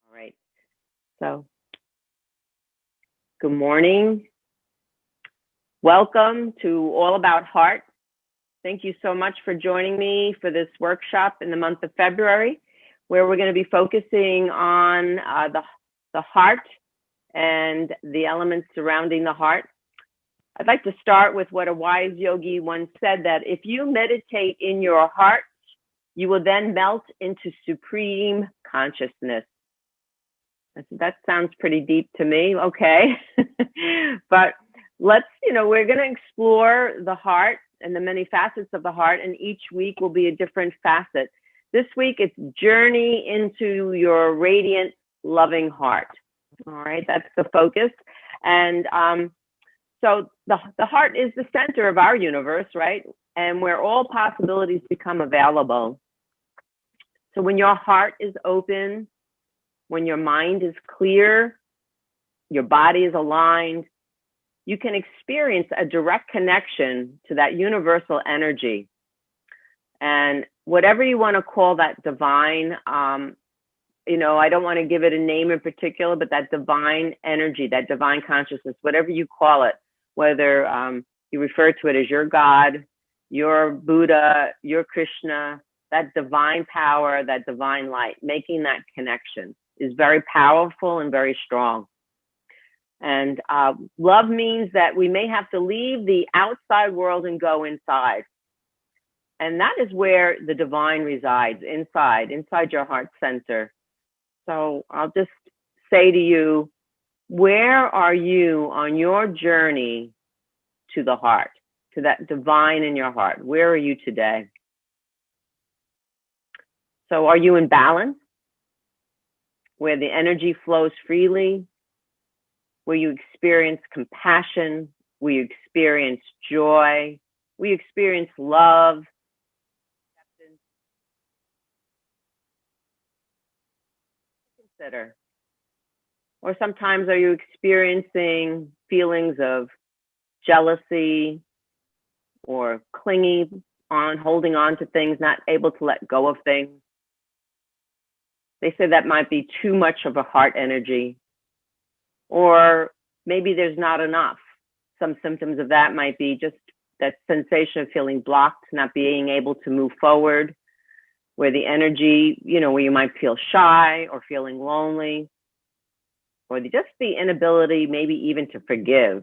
All right. So, good morning. Welcome to All About Heart. Thank you so much for joining me for this workshop in the month of February, where we're going to be focusing on the heart and the elements surrounding the heart. I'd like to start with what a wise yogi once said, that if you meditate in your heart, you will then melt into supreme consciousness. That sounds pretty deep to me. Okay. But we're going to explore the heart and the many facets of the heart, and each week will be a different facet. This week, it's journey into your radiant, loving heart. All right. That's the focus. And so the heart is the center of our universe, right? And where all possibilities become available. So when your heart is open, when your mind is clear, your body is aligned, you can experience a direct connection to that universal energy. And whatever you want to call that divine, I don't want to give it a name in particular, but that divine energy, that divine consciousness, whatever you call it, whether you refer to it as your God, your Buddha, your Krishna, that divine power, that divine light, making that connection is very powerful and very strong. And love means that we may have to leave the outside world and go inside. And that is where the divine resides, inside your heart center. So I'll just say to you, where are you on your journey to the heart, to that divine in your heart? Where are you today? So are you in balance, where the energy flows freely, where you experience compassion, where you experience joy, where you experience love, acceptance? Consider. Or sometimes are you experiencing feelings of jealousy or clinging on, holding on to things, not able to let go of things? They say that might be too much of a heart energy. Or maybe there's not enough. Some symptoms of that might be just that sensation of feeling blocked, not being able to move forward, where the energy, where you might feel shy or feeling lonely, or just the inability maybe even to forgive.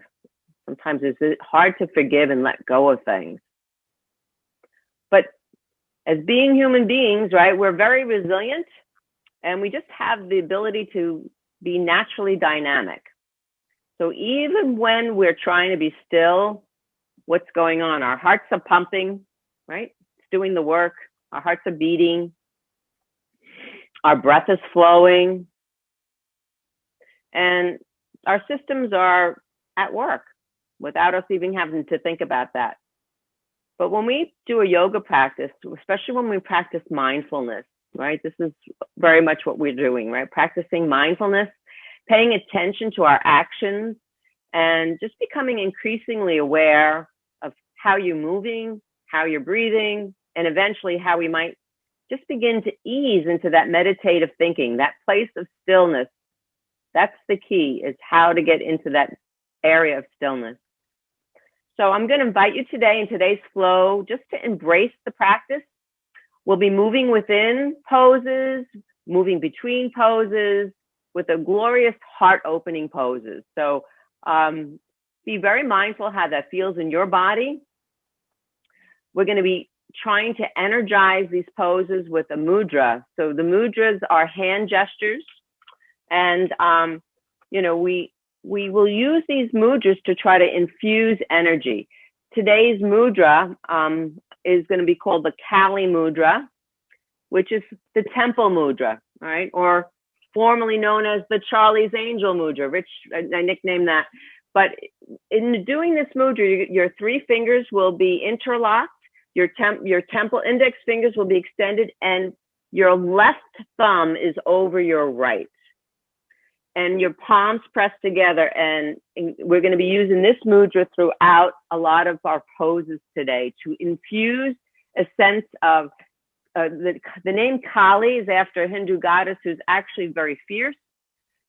Sometimes it's hard to forgive and let go of things. But as being human beings, right, we're very resilient, and we just have the ability to be naturally dynamic. So even when we're trying to be still, what's going on? Our hearts are pumping, right? It's doing the work. Our hearts are beating. Our breath is flowing. And our systems are at work without us even having to think about that. But when we do a yoga practice, especially when we practice mindfulness, right? This is very much what we're doing, right? Practicing mindfulness, paying attention to our actions, and just becoming increasingly aware of how you're moving, how you're breathing, and eventually how we might just begin to ease into that meditative thinking, that place of stillness. That's the key, is how to get into that area of stillness. So I'm going to invite you today in today's flow just to embrace the practice. We'll be moving within poses, moving between poses, with a glorious heart-opening poses. So be very mindful how that feels in your body. We're going to be trying to energize these poses with a mudra. So the mudras are hand gestures. And, we will use these mudras to try to infuse energy. Today's mudra is going to be called the Kali mudra, which is the temple mudra, right? Or formerly known as the Charlie's Angel mudra. Rich, I nicknamed that. But in doing this mudra, your three fingers will be interlocked, your temple index fingers will be extended, and your left thumb is over your right. And your palms pressed together. And we're going to be using this mudra throughout a lot of our poses today to infuse a sense of the name Kali is after a Hindu goddess who's actually very fierce.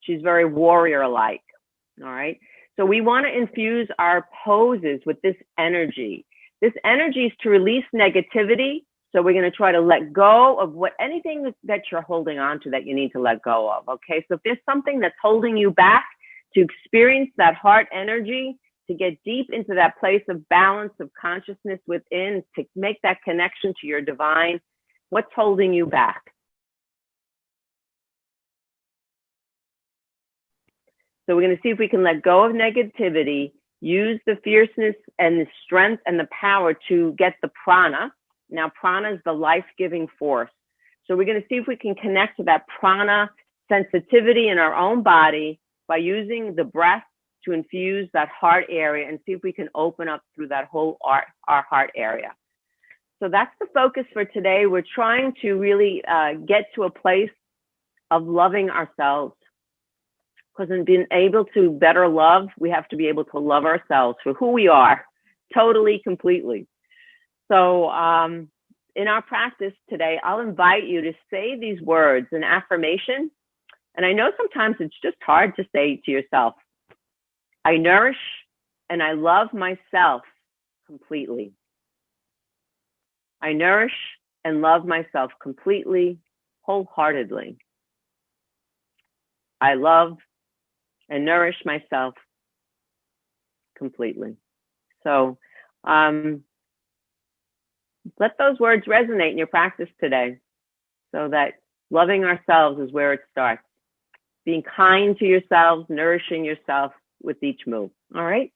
She's very warrior-like. All right. So we want to infuse our poses with this energy. This energy is to release negativity. So we're going to try to let go of anything that you're holding on to that you need to let go of. Okay. So if there's something that's holding you back to experience that heart energy, to get deep into that place of balance of consciousness within, to make that connection to your divine, what's holding you back? So we're going to see if we can let go of negativity, use the fierceness and the strength and the power to get the prana. Now, prana is the life-giving force. So we're going to see if we can connect to that prana sensitivity in our own body by using the breath to infuse that heart area and see if we can open up through that whole our heart area. So that's the focus for today. We're trying to really get to a place of loving ourselves. Because in being able to better love, we have to be able to love ourselves for who we are, totally, completely. So in our practice today, I'll invite you to say these words, an affirmation. And I know sometimes it's just hard to say to yourself. I nourish and I love myself completely. I nourish and love myself completely, wholeheartedly. I love and nourish myself completely. So let those words resonate in your practice today so that loving ourselves is where it starts. Being kind to yourselves, nourishing yourself with each move. All right.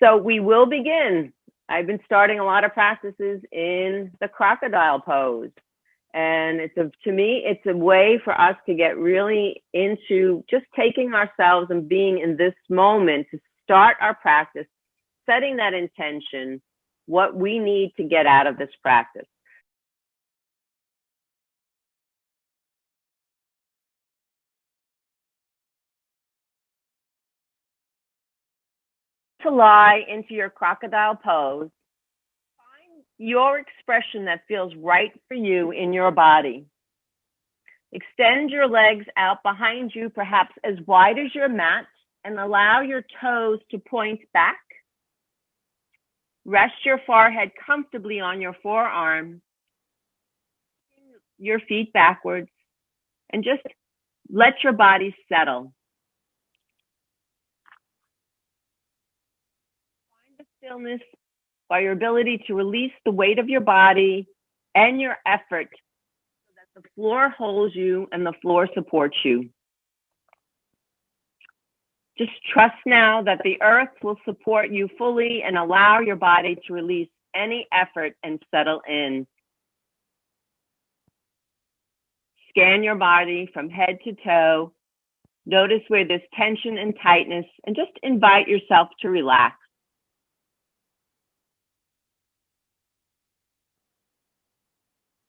So we will begin. I've been starting a lot of practices in the crocodile pose. And to me, it's a way for us to get really into just taking ourselves and being in this moment to start our practice, setting that intention, what we need to get out of this practice. To lie into your crocodile pose, find your expression that feels right for you in your body. Extend your legs out behind you, perhaps as wide as your mat, and allow your toes to point back. Rest your forehead comfortably on your forearm, your feet backwards, and just let your body settle. Find the stillness by your ability to release the weight of your body and your effort so that the floor holds you and the floor supports you. Just trust now that the earth will support you fully and allow your body to release any effort and settle in. Scan your body from head to toe. Notice where there's tension and tightness, and just invite yourself to relax.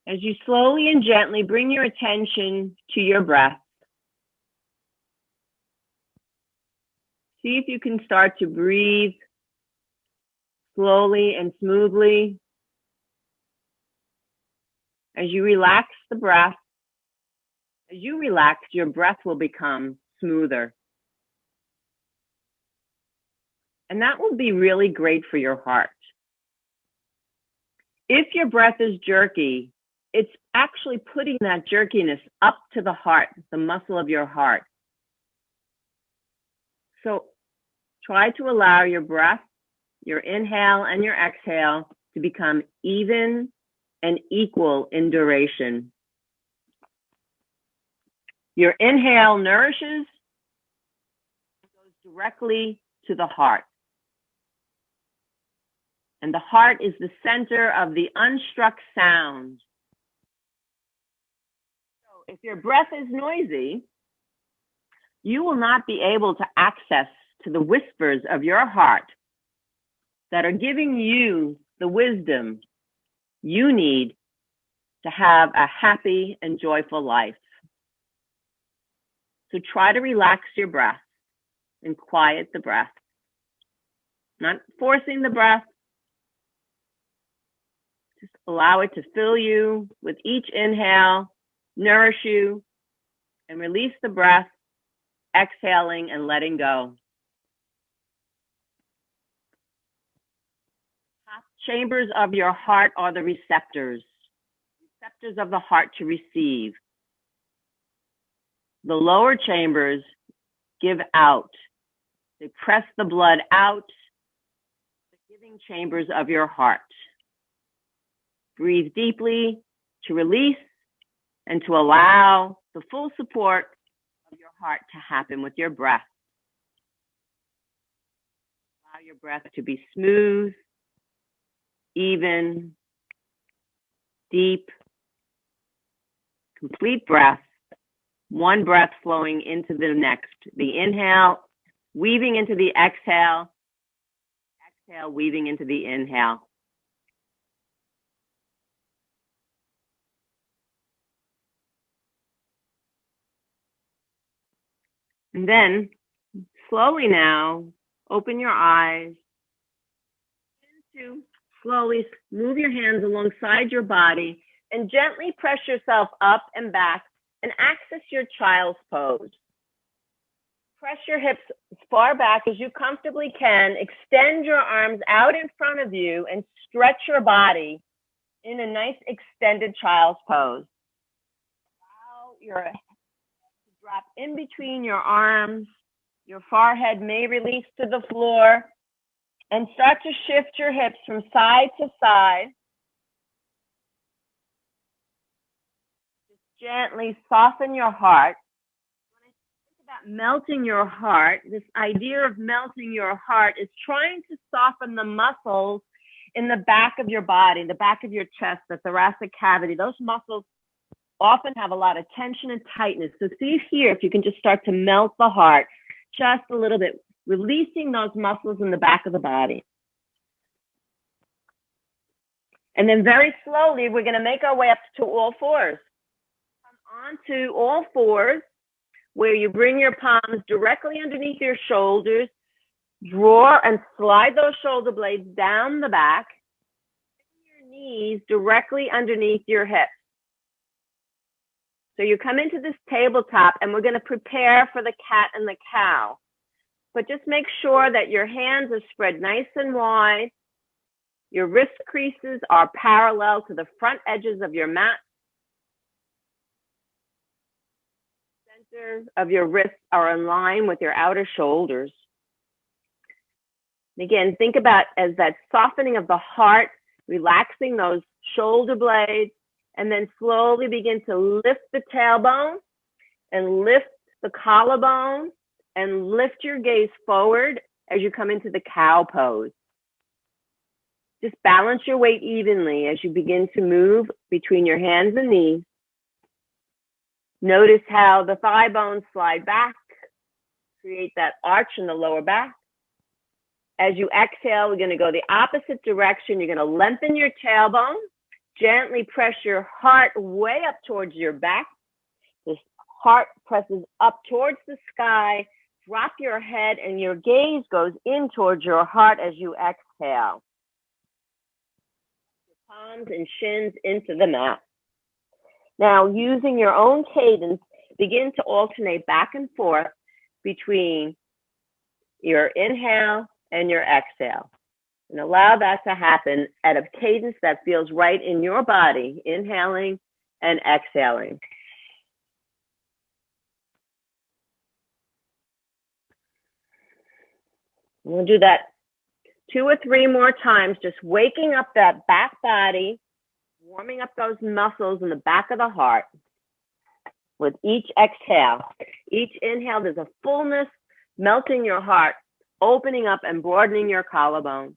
As you slowly and gently bring your attention to your breath, see if you can start to breathe slowly and smoothly. As you relax the breath, as you relax, your breath will become smoother. And that will be really great for your heart. If your breath is jerky, it's actually putting that jerkiness up to the heart, the muscle of your heart. So try to allow your breath, your inhale and your exhale, to become even and equal in duration. Your inhale nourishes and goes directly to the heart. And the heart is the center of the unstruck sound. So if your breath is noisy, you will not be able to access to the whispers of your heart that are giving you the wisdom you need to have a happy and joyful life. So try to relax your breath and quiet the breath. Not forcing the breath, Just allow it to fill you with each inhale, nourish you, and release the breath, exhaling and letting go. Top chambers of your heart are the receptors of the heart to receive. The lower chambers give out. They press the blood out, the giving chambers of your heart. Breathe deeply to release and to allow the full support of your heart to happen with your breath. Allow your breath to be smooth, even, deep, complete breath. One breath flowing into the next. The inhale, weaving into the exhale. Exhale, weaving into the inhale. And then, slowly now, open your eyes. To slowly move your hands alongside your body and gently press yourself up and back and access your child's pose. Press your hips as far back as you comfortably can. Extend your arms out in front of you and stretch your body in a nice extended child's pose. Allow your head to drop in between your arms. Your forehead may release to the floor. And start to shift your hips from side to side. Just gently soften your heart. When I think about melting your heart, this idea of melting your heart is trying to soften the muscles in the back of your body, the back of your chest, the thoracic cavity. Those muscles often have a lot of tension and tightness. So see here if you can just start to melt the heart just a little bit, releasing those muscles in the back of the body. And then very slowly, we're going to make our way up to all fours. Come on to all fours, where you bring your palms directly underneath your shoulders, draw and slide those shoulder blades down the back, bring your knees directly underneath your hips. So you come into this tabletop, and we're going to prepare for the cat and the cow. But just make sure that your hands are spread nice and wide. Your wrist creases are parallel to the front edges of your mat. Center of your wrists are in line with your outer shoulders. Again, think about as that softening of the heart, relaxing those shoulder blades, and then slowly begin to lift the tailbone and lift the collarbone and lift your gaze forward as you come into the cow pose. Just balance your weight evenly as you begin to move between your hands and knees. Notice how the thigh bones slide back, create that arch in the lower back. As you exhale, we're going to go the opposite direction. You're going to lengthen your tailbone, gently press your heart way up towards your back. The heart presses up towards the sky. Drop your head and your gaze goes in towards your heart as you exhale. Your palms and shins into the mat. Now, using your own cadence, begin to alternate back and forth between your inhale and your exhale. And allow that to happen at a cadence that feels right in your body, inhaling and exhaling. We'll do that 2 or 3 more times, just waking up that back body, warming up those muscles in the back of the heart with each exhale. Each inhale, there's a fullness, melting your heart, opening up and broadening your collarbone.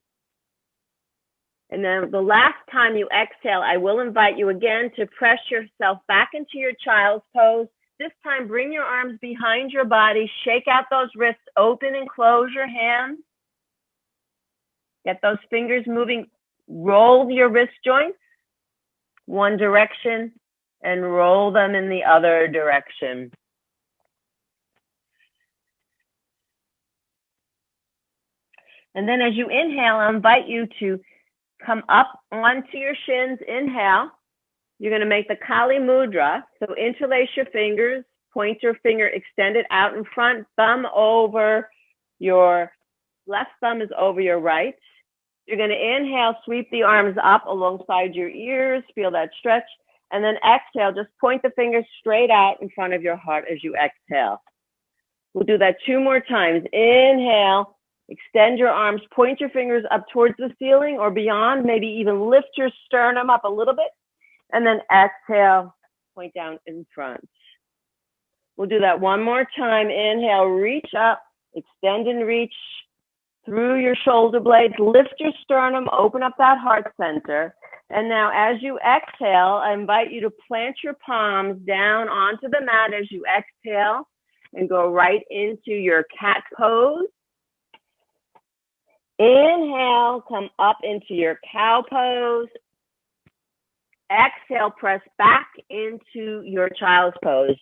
And then the last time you exhale, I will invite you again to press yourself back into your child's pose. This time, bring your arms behind your body, shake out those wrists, open and close your hands. Get those fingers moving, roll your wrist joints one direction and roll them in the other direction. And then as you inhale, I invite you to Come up onto your shins. Inhale. You're going to make the Kali mudra. So interlace your fingers, point your finger extended out in front, thumb over your left thumb is over your right. You're going to inhale, sweep the arms up alongside your ears, feel that stretch, and then exhale, just point the fingers straight out in front of your heart as you exhale. We'll do that 2 more times. Inhale, extend your arms, point your fingers up towards the ceiling or beyond, maybe even lift your sternum up a little bit. And then exhale, point down in front. We'll do that 1 more time. Inhale, reach up, extend and reach through your shoulder blades. Lift your sternum, open up that heart center. And now as you exhale, I invite you to plant your palms down onto the mat as you exhale and go right into your cat pose. Inhale, come up into your cow pose. Exhale, press back into your child's pose.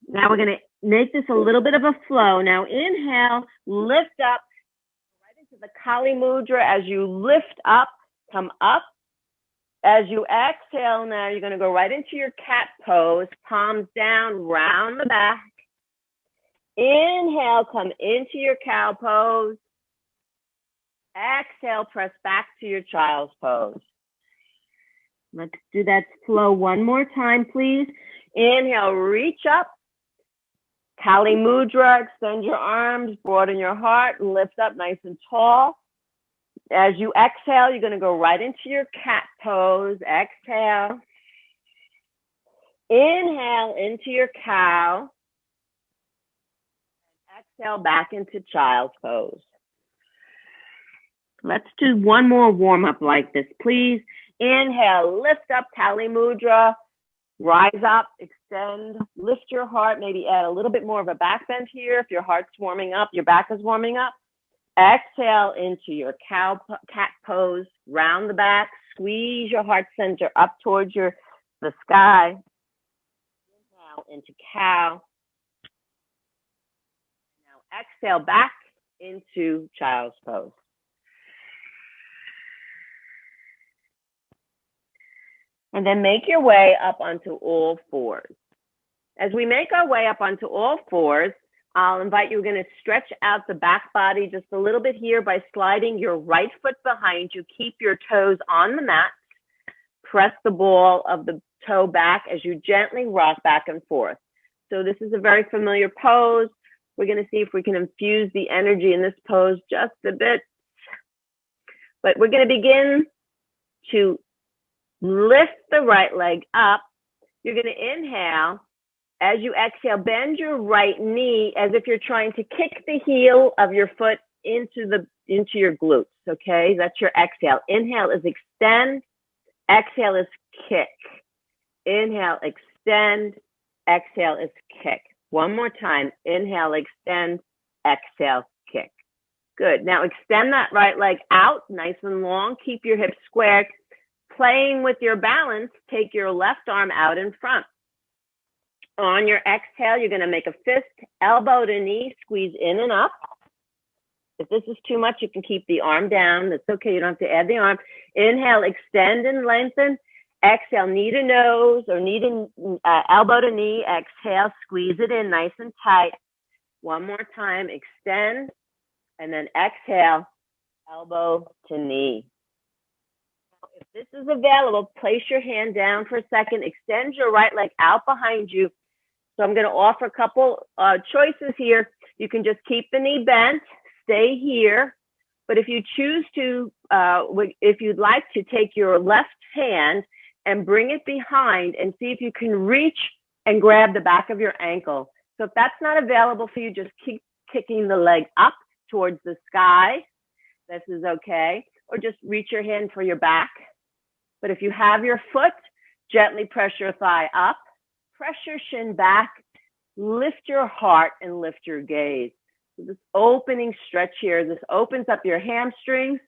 Now we're going to make this a little bit of a flow. Now inhale, lift up, right into the Kali mudra. As you lift up, come up. As you exhale, now you're going to go right into your cat pose, palms down, round the back. Inhale, come into your cow pose. Exhale, press back to your child's pose. Let's do that flow 1 more time, please. Inhale, reach up. Kali mudra, extend your arms, broaden your heart, lift up nice and tall. As you exhale, you're going to go right into your cat pose. Exhale. Inhale into your cow. Exhale back into child's pose. Let's do 1 more warm-up like this, please. Inhale, lift up, Kali mudra. Rise up, extend, lift your heart, maybe add a little bit more of a back bend here. If your heart's warming up, your back is warming up. Exhale into your cat pose, round the back, squeeze your heart center up towards the sky. Inhale into cow. Now exhale back into child's pose. And then make your way up onto all 4s. As we make our way up onto all 4s, I'll invite you, we're going to stretch out the back body just a little bit here by sliding your right foot behind you. Keep your toes on the mat. Press the ball of the toe back as you gently rock back and forth. So this is a very familiar pose. We're going to see if we can infuse the energy in this pose just a bit. But we're going to begin to lift the right leg up. You're going to inhale. As you exhale, bend your right knee as if you're trying to kick the heel of your foot into your glutes, okay? That's your exhale. Inhale is extend. Exhale is kick. Inhale, extend. Exhale is kick. 1 more time. Inhale, extend. Exhale, kick. Good. Now extend that right leg out nice and long. Keep your hips squared. Playing with your balance, take your left arm out in front. On your exhale, you're going to make a fist, elbow to knee, squeeze in and up. If this is too much, you can keep the arm down. That's okay. You don't have to add the arm. Inhale, extend and lengthen. Exhale, knee to nose or elbow to knee. Exhale, squeeze it in nice and tight. 1 more time, extend, and then exhale, elbow to knee. If this is available, place your hand down for a second. Extend your right leg out behind you. So I'm going to offer a couple choices here. You can just keep the knee bent, stay here. But if you choose to, if you'd like to take your left hand and bring it behind and see if you can reach and grab the back of your ankle. So if that's not available for you, just keep kicking the leg up towards the sky. This is okay. Or just reach your hand for your back. But if you have your foot, gently press your thigh up, press your shin back, lift your heart and lift your gaze. So this opening stretch here, this opens up your hamstrings,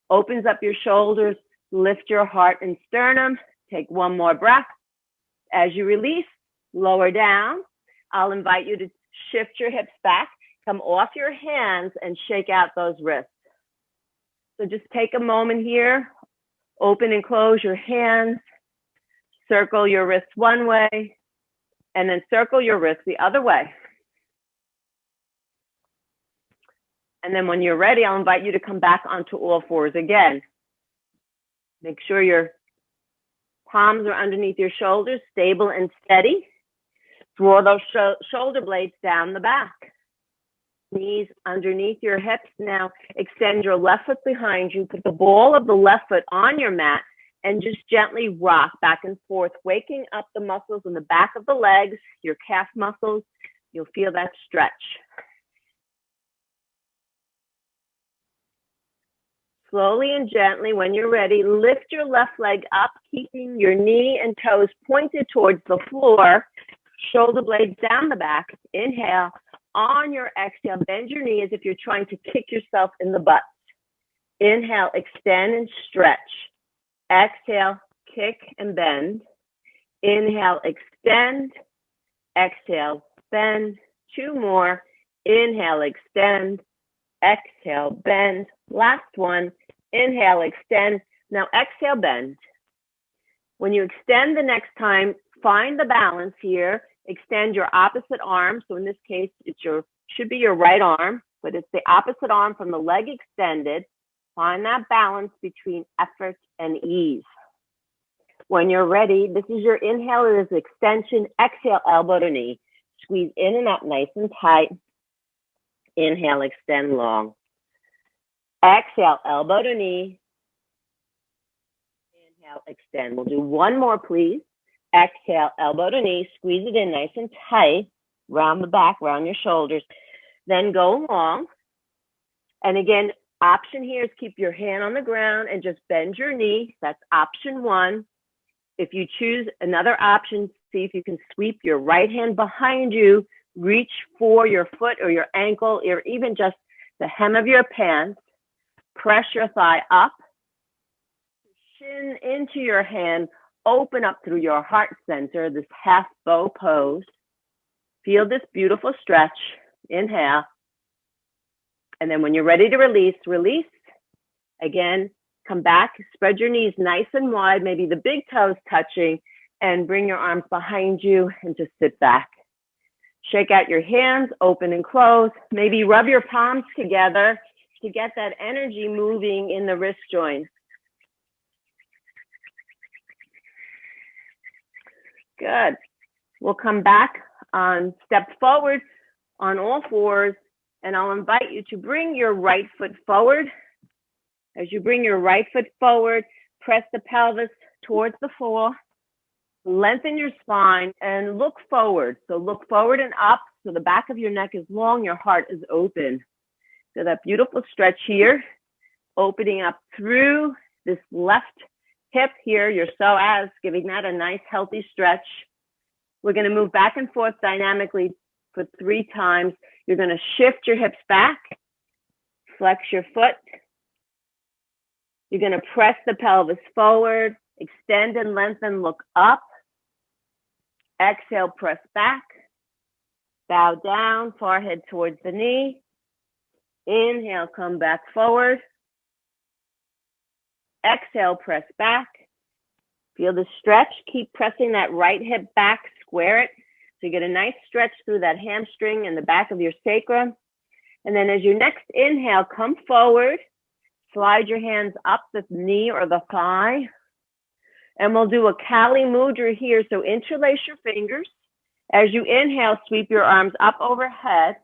opens up your shoulders, lift your heart and sternum. Take 1 more breath. As you release, lower down. I'll invite you to shift your hips back, come off your hands and shake out those wrists. So So just take a moment here, open and close your hands, circle your wrists one way, and then circle your wrists the other way. And then when you're ready, I'll invite you to come back onto all fours again. Make sure your palms are underneath your shoulders, stable and steady. Draw those shoulder blades down the back. Knees underneath your hips. Now extend your left foot behind you. Put the ball of the left foot on your mat and just gently rock back and forth, waking up the muscles in the back of the legs, your calf muscles. You'll feel that stretch. Slowly and gently, when you're ready, lift your left leg up, keeping your knee and toes pointed towards the floor, shoulder blades down the back. Inhale. On your exhale, bend your knee as if you're trying to kick yourself in the butt. Inhale, extend and stretch. Exhale, kick and bend. Inhale, extend. Exhale, bend. Two more. Inhale, extend. Exhale, bend. Last one. Inhale, extend. Now exhale, bend. When you extend the next time, find the balance here. Extend your opposite arm. So in this case, should be your right arm, but it's the opposite arm from the leg extended. Find that balance between effort and ease. When you're ready, this is your inhale, it is extension. Exhale, elbow to knee. Squeeze in and up nice and tight. Inhale, extend long. Exhale, elbow to knee. Inhale, extend. We'll do one more, please. Exhale, elbow to knee. Squeeze it in nice and tight. Round the back, round your shoulders. Then go long. And again, option here is keep your hand on the ground and just bend your knee. That's option one. If you choose another option, see if you can sweep your right hand behind you, reach for your foot or your ankle, or even just the hem of your pants. Press your thigh up, shin into your hand, open up through your heart center, this half bow pose. Feel this beautiful stretch. Inhale. And then when you're ready to release, release. Again, come back, spread your knees nice and wide, maybe the big toes touching, and bring your arms behind you and just sit back. Shake out your hands, open and close. Maybe rub your palms together to get that energy moving in the wrist joints. Good. We'll come back on step forward on all fours, and I'll invite you to bring your right foot forward. As you bring your right foot forward, press the pelvis towards the floor, lengthen your spine, and look forward. So look forward and up, so the back of your neck is long, your heart is open. So that beautiful stretch here, opening up through this left hip here, your psoas, giving that a nice healthy stretch. We're going to move back and forth dynamically for 3 times. You're going to shift your hips back, flex your foot. You're going to press the pelvis forward, extend and lengthen, look up. Exhale, press back. Bow down, forehead towards the knee. Inhale, come back forward. Exhale, press back. Feel the stretch. Keep pressing that right hip back, square it. So you get a nice stretch through that hamstring and the back of your sacrum. And then as you next inhale, come forward. Slide your hands up the knee or the thigh. And we'll do a Kali mudra here. So interlace your fingers. As you inhale, sweep your arms up overhead.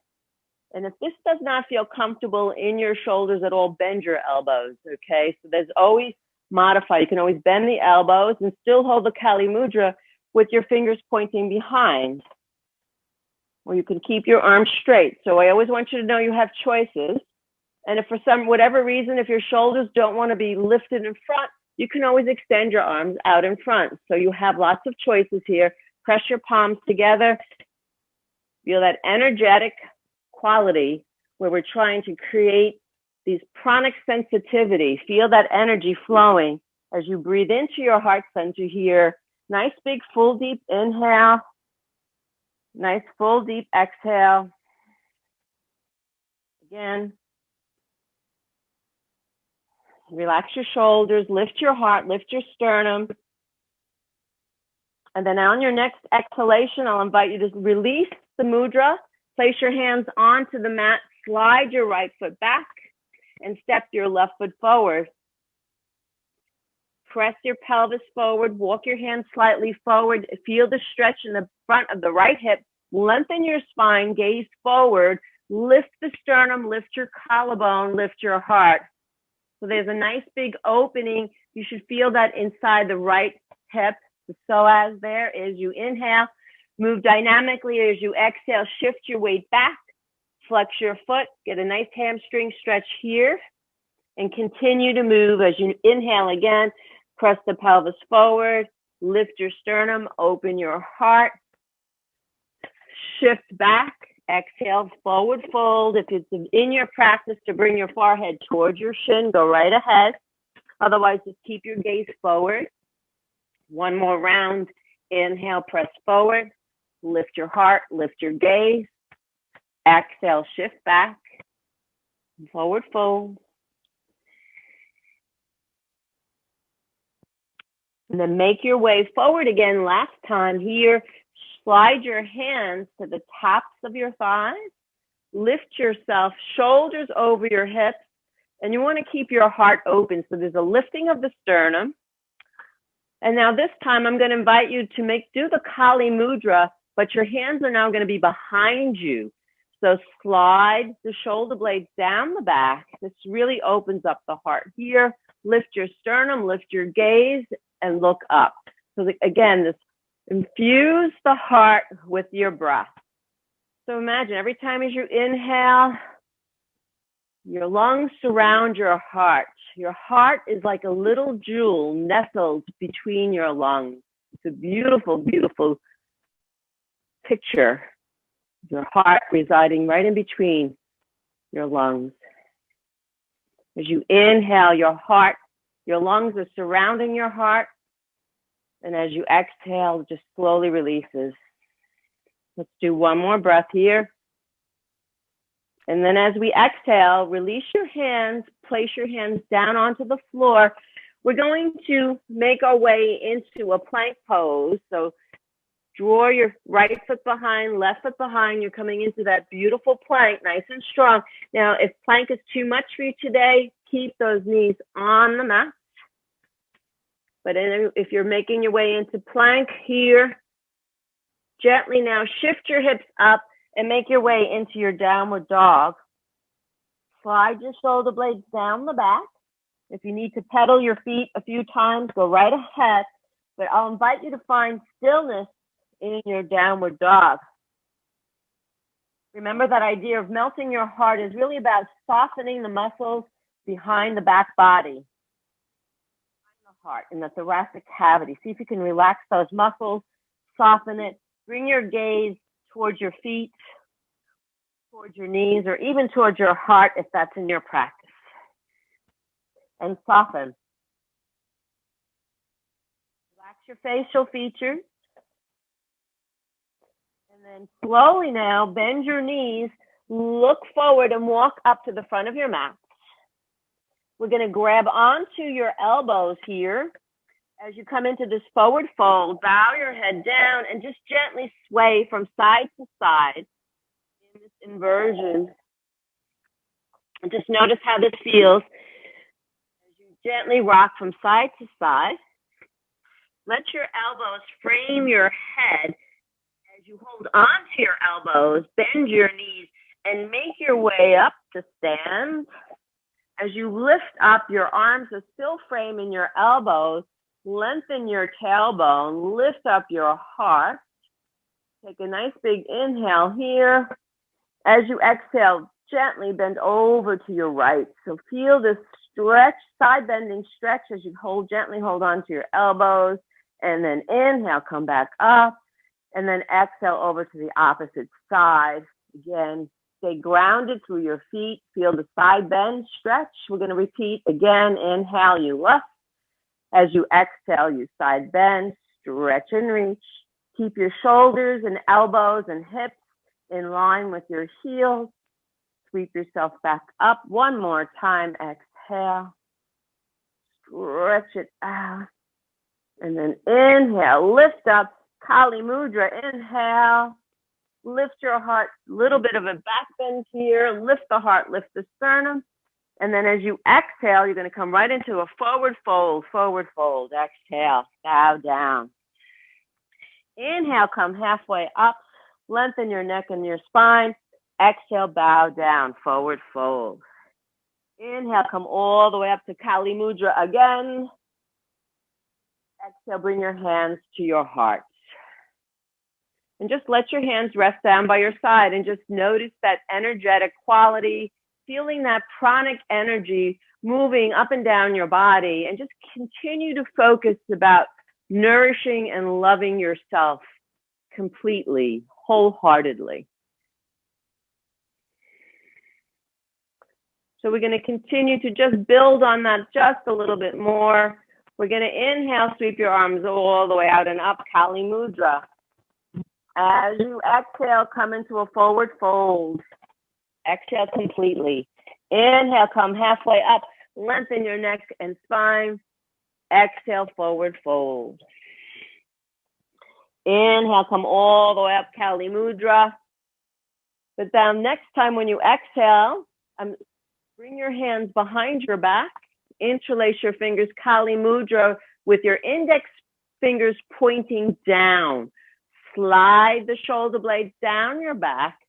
And if this does not feel comfortable in your shoulders at all, bend your elbows, okay? So there's always modify. You can always bend the elbows and still hold the Kali mudra with your fingers pointing behind. Or you can keep your arms straight. So I always want you to know you have choices. And if for whatever reason, if your shoulders don't want to be lifted in front, you can always extend your arms out in front. So you have lots of choices here. Press your palms together. Feel that energetic quality where we're trying to create these pranic sensitivity. Feel that energy flowing as you breathe into your heart center here. Nice big full deep inhale. Nice full deep exhale. Again. Relax your shoulders, lift your heart, lift your sternum. And then on your next exhalation, I'll invite you to release the mudra, place your hands onto the mat, slide your right foot back, and step your left foot forward. Press your pelvis forward, walk your hands slightly forward, feel the stretch in the front of the right hip, lengthen your spine, gaze forward, lift the sternum, lift your collarbone, lift your heart. So there's a nice big opening. You should feel that inside the right hip, the psoas there. As you inhale, move dynamically. As you exhale, shift your weight back, flex your foot, get a nice hamstring stretch here, and continue to move. As you inhale again, press the pelvis forward, lift your sternum, open your heart, shift back, exhale, forward fold. If it's in your practice to bring your forehead towards your shin, go right ahead. Otherwise, just keep your gaze forward. One more round. Inhale, press forward, lift your heart, lift your gaze. Exhale, shift back, forward fold. And then make your way forward again. Last time here, slide your hands to the tops of your thighs. Lift yourself, shoulders over your hips. And you want to keep your heart open. So there's a lifting of the sternum. And now this time I'm going to invite you to do the Kali Mudra, but your hands are now going to be behind you. So slide the shoulder blades down the back. This really opens up the heart here. Lift your sternum, lift your gaze, and look up. So again, this infuse the heart with your breath. So imagine every time as you inhale, your lungs surround your heart. Your heart is like a little jewel nestled between your lungs. It's a beautiful, beautiful picture. Your heart residing right in between your lungs. As you inhale, your lungs are surrounding your heart. And as you exhale, just slowly releases. Let's do one more breath here. And then as we exhale, release your hands, place your hands down onto the floor. We're going to make our way into a plank pose. So draw your right foot behind, left foot behind. You're coming into that beautiful plank, nice and strong. Now, if plank is too much for you today, keep those knees on the mat. But if you're making your way into plank here, gently now shift your hips up and make your way into your downward dog. Slide your shoulder blades down the back. If you need to pedal your feet a few times, go right ahead. But I'll invite you to find stillness in your downward dog. Remember that idea of melting your heart is really about softening the muscles behind the back body. Heart in the thoracic cavity. See if you can relax those muscles, soften it, bring your gaze towards your feet, towards your knees, or even towards your heart if that's in your practice. And soften. Relax your facial features. And then slowly now bend your knees, look forward and walk up to the front of your mat. We're going to grab onto your elbows here. As you come into this forward fold, bow your head down and just gently sway from side to side in this inversion. And just notice how this feels as you gently rock from side to side. Let your elbows frame your head. As you hold onto your elbows, bend your knees and make your way up to stand. As you lift up, your arms are still framing your elbows. Lengthen your tailbone. Lift up your heart. Take a nice big inhale here. As you exhale, gently bend over to your right. So feel this stretch, side bending stretch as you gently hold on to your elbows. And then inhale, come back up. And then exhale over to the opposite side. Again, stay grounded through your feet. Feel the side bend, stretch. We're going to repeat again. Inhale, you lift. As you exhale, you side bend, stretch and reach. Keep your shoulders and elbows and hips in line with your heels. Sweep yourself back up. One more time. Exhale. stretch it out. And then inhale, lift up, Kali Mudra. Inhale, lift your heart, little bit of a back bend here. Lift the heart, lift the sternum. And then as you exhale, you're going to come right into a forward fold, exhale, bow down. Inhale, come halfway up, lengthen your neck and your spine. Exhale, bow down, forward fold. Inhale, come all the way up to Kali Mudra again. Exhale, bring your hands to your heart. And just let your hands rest down by your side and just notice that energetic quality, feeling that pranic energy moving up and down your body, and just continue to focus about nourishing and loving yourself completely, wholeheartedly. So we're going to continue to just build on that just a little bit more. We're going to inhale, sweep your arms all the way out and up, Kali Mudra. As you exhale, come into a forward fold. Exhale completely. Inhale, come halfway up. Lengthen your neck and spine. Exhale, forward fold. Inhale, come all the way up, Kali Mudra. But then next time when you exhale, bring your hands behind your back. Interlace your fingers, Kali Mudra, with your index fingers pointing down. Slide the shoulder blades down your back.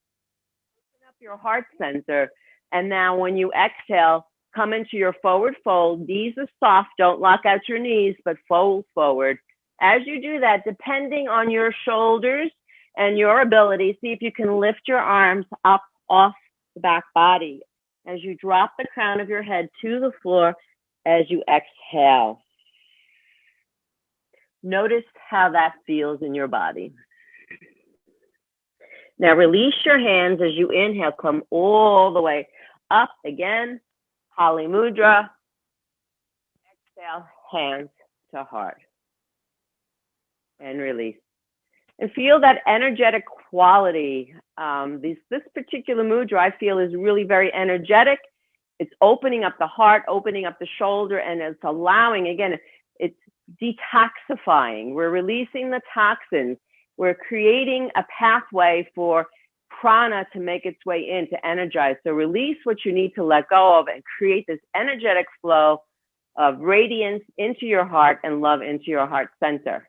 Open up your heart center. And now when you exhale, come into your forward fold. Knees are soft. Don't lock out your knees, but fold forward. As you do that, depending on your shoulders and your ability, see if you can lift your arms up off the back body as you drop the crown of your head to the floor as you exhale. Notice how that feels in your body. Now release your hands as you inhale, come all the way up again, Kali Mudra. Exhale, hands to heart. And release. And feel that energetic quality. This particular mudra I feel is really very energetic. It's opening up the heart, opening up the shoulder, and it's allowing, again, it's detoxifying. We're releasing the toxins. We're creating a pathway for prana to make its way in, to energize. So release what you need to let go of and create this energetic flow of radiance into your heart and love into your heart center.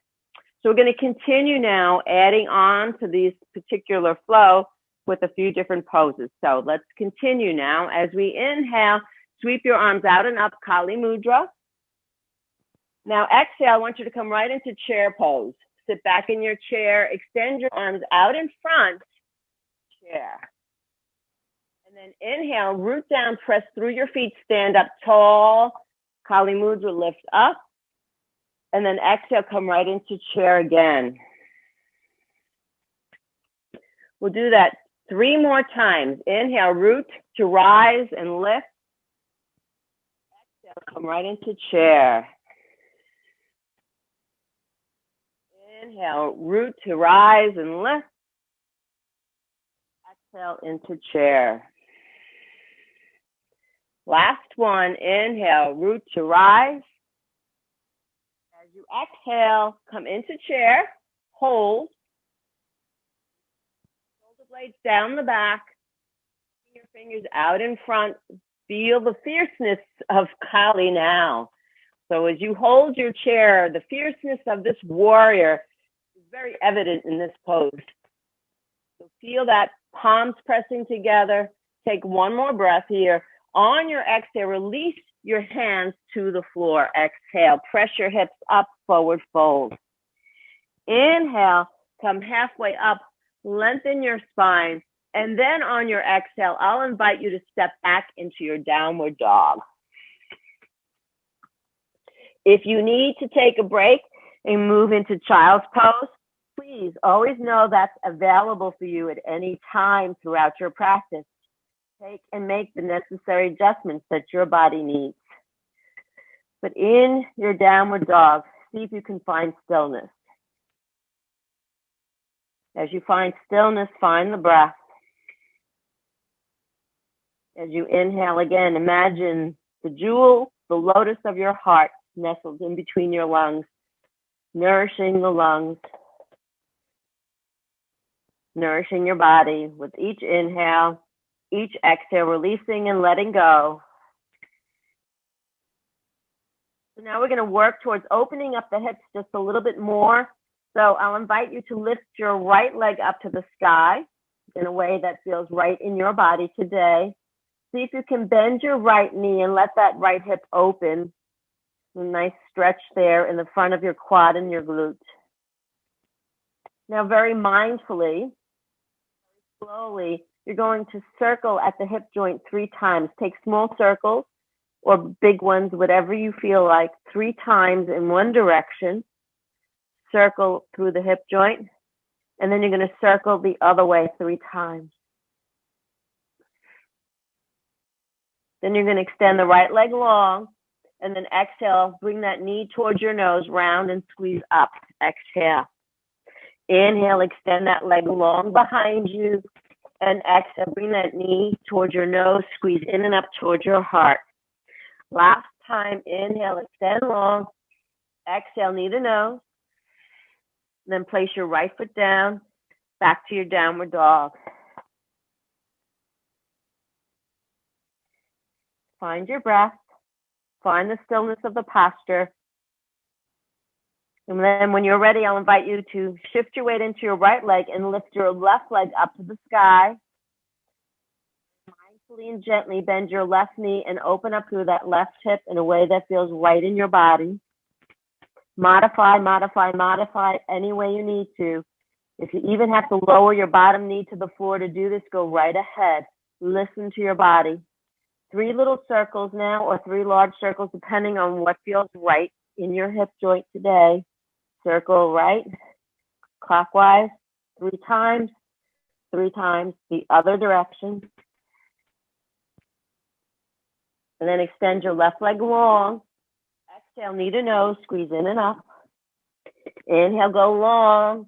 So we're going to continue now adding on to this particular flow with a few different poses. So let's continue now. As we inhale, sweep your arms out and up, Kali Mudra. Now exhale, I want you to come right into chair pose. Sit back in your chair, extend your arms out in front, chair. And then inhale, root down, press through your feet, stand up tall, Kali Mudra, lift up. And then exhale, come right into chair again. We'll do that 3 more times. Inhale, root to rise and lift. Exhale, come right into chair. Inhale, root to rise and lift. Exhale into chair. Last one, inhale, root to rise. As you exhale, come into chair, hold. Shoulder blades down the back. Your fingers out in front. Feel the fierceness of Kali now. So as you hold your chair, the fierceness of this warrior is very evident in this pose. So feel that palms pressing together. Take one more breath here. On your exhale, release your hands to the floor. Exhale, press your hips up, forward fold. Inhale, come halfway up, lengthen your spine. And then on your exhale, I'll invite you to step back into your downward dog. If you need to take a break and move into child's pose, please always know that's available for you at any time throughout your practice. Take and make the necessary adjustments that your body needs. But in your downward dog, see if you can find stillness. As you find stillness, find the breath. As you inhale again, imagine the jewel, the lotus of your heart nestled in between your lungs, nourishing the lungs, nourishing your body with each inhale, each exhale, releasing and letting go. So now we're going to work towards opening up the hips just a little bit more. So I'll invite you to lift your right leg up to the sky in a way that feels right in your body today. See if you can bend your right knee and let that right hip open. A nice stretch there in the front of your quad and your glute. Now very mindfully, slowly, you're going to circle at the hip joint 3 times. Take small circles or big ones, whatever you feel like, 3 times in one direction. Circle through the hip joint, and then you're going to circle the other way 3 times. Then you're going to extend the right leg long, and then exhale, bring that knee towards your nose, round and squeeze up. Exhale. Inhale, extend that leg long behind you, and exhale, bring that knee towards your nose, squeeze in and up towards your heart. Last time, inhale, extend long, exhale, knee to nose, then place your right foot down, back to your downward dog. Find your breath, find the stillness of the posture. And then when you're ready, I'll invite you to shift your weight into your right leg and lift your left leg up to the sky. Mindfully and gently bend your left knee and open up through that left hip in a way that feels right in your body. Modify any way you need to. If you even have to lower your bottom knee to the floor to do this, go right ahead. Listen to your body. 3 little circles now, or 3 large circles, depending on what feels right in your hip joint today. Circle right, clockwise, 3 times, 3 times, the other direction. And then extend your left leg long. Exhale, knee to nose, squeeze in and up. Inhale, go long.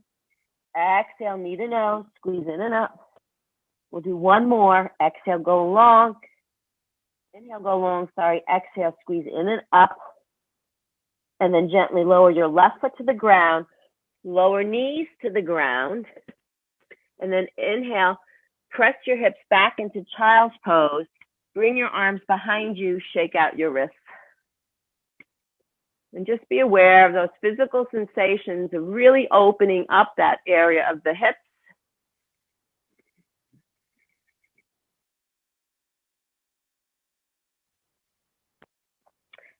Exhale, knee to nose, squeeze in and up. We'll do one more. Exhale, go long. Inhale, go long, Exhale, squeeze in and up. And then gently lower your left foot to the ground. Lower knees to the ground. And then inhale, press your hips back into child's pose. Bring your arms behind you, shake out your wrists. And just be aware of those physical sensations of really opening up that area of the hips.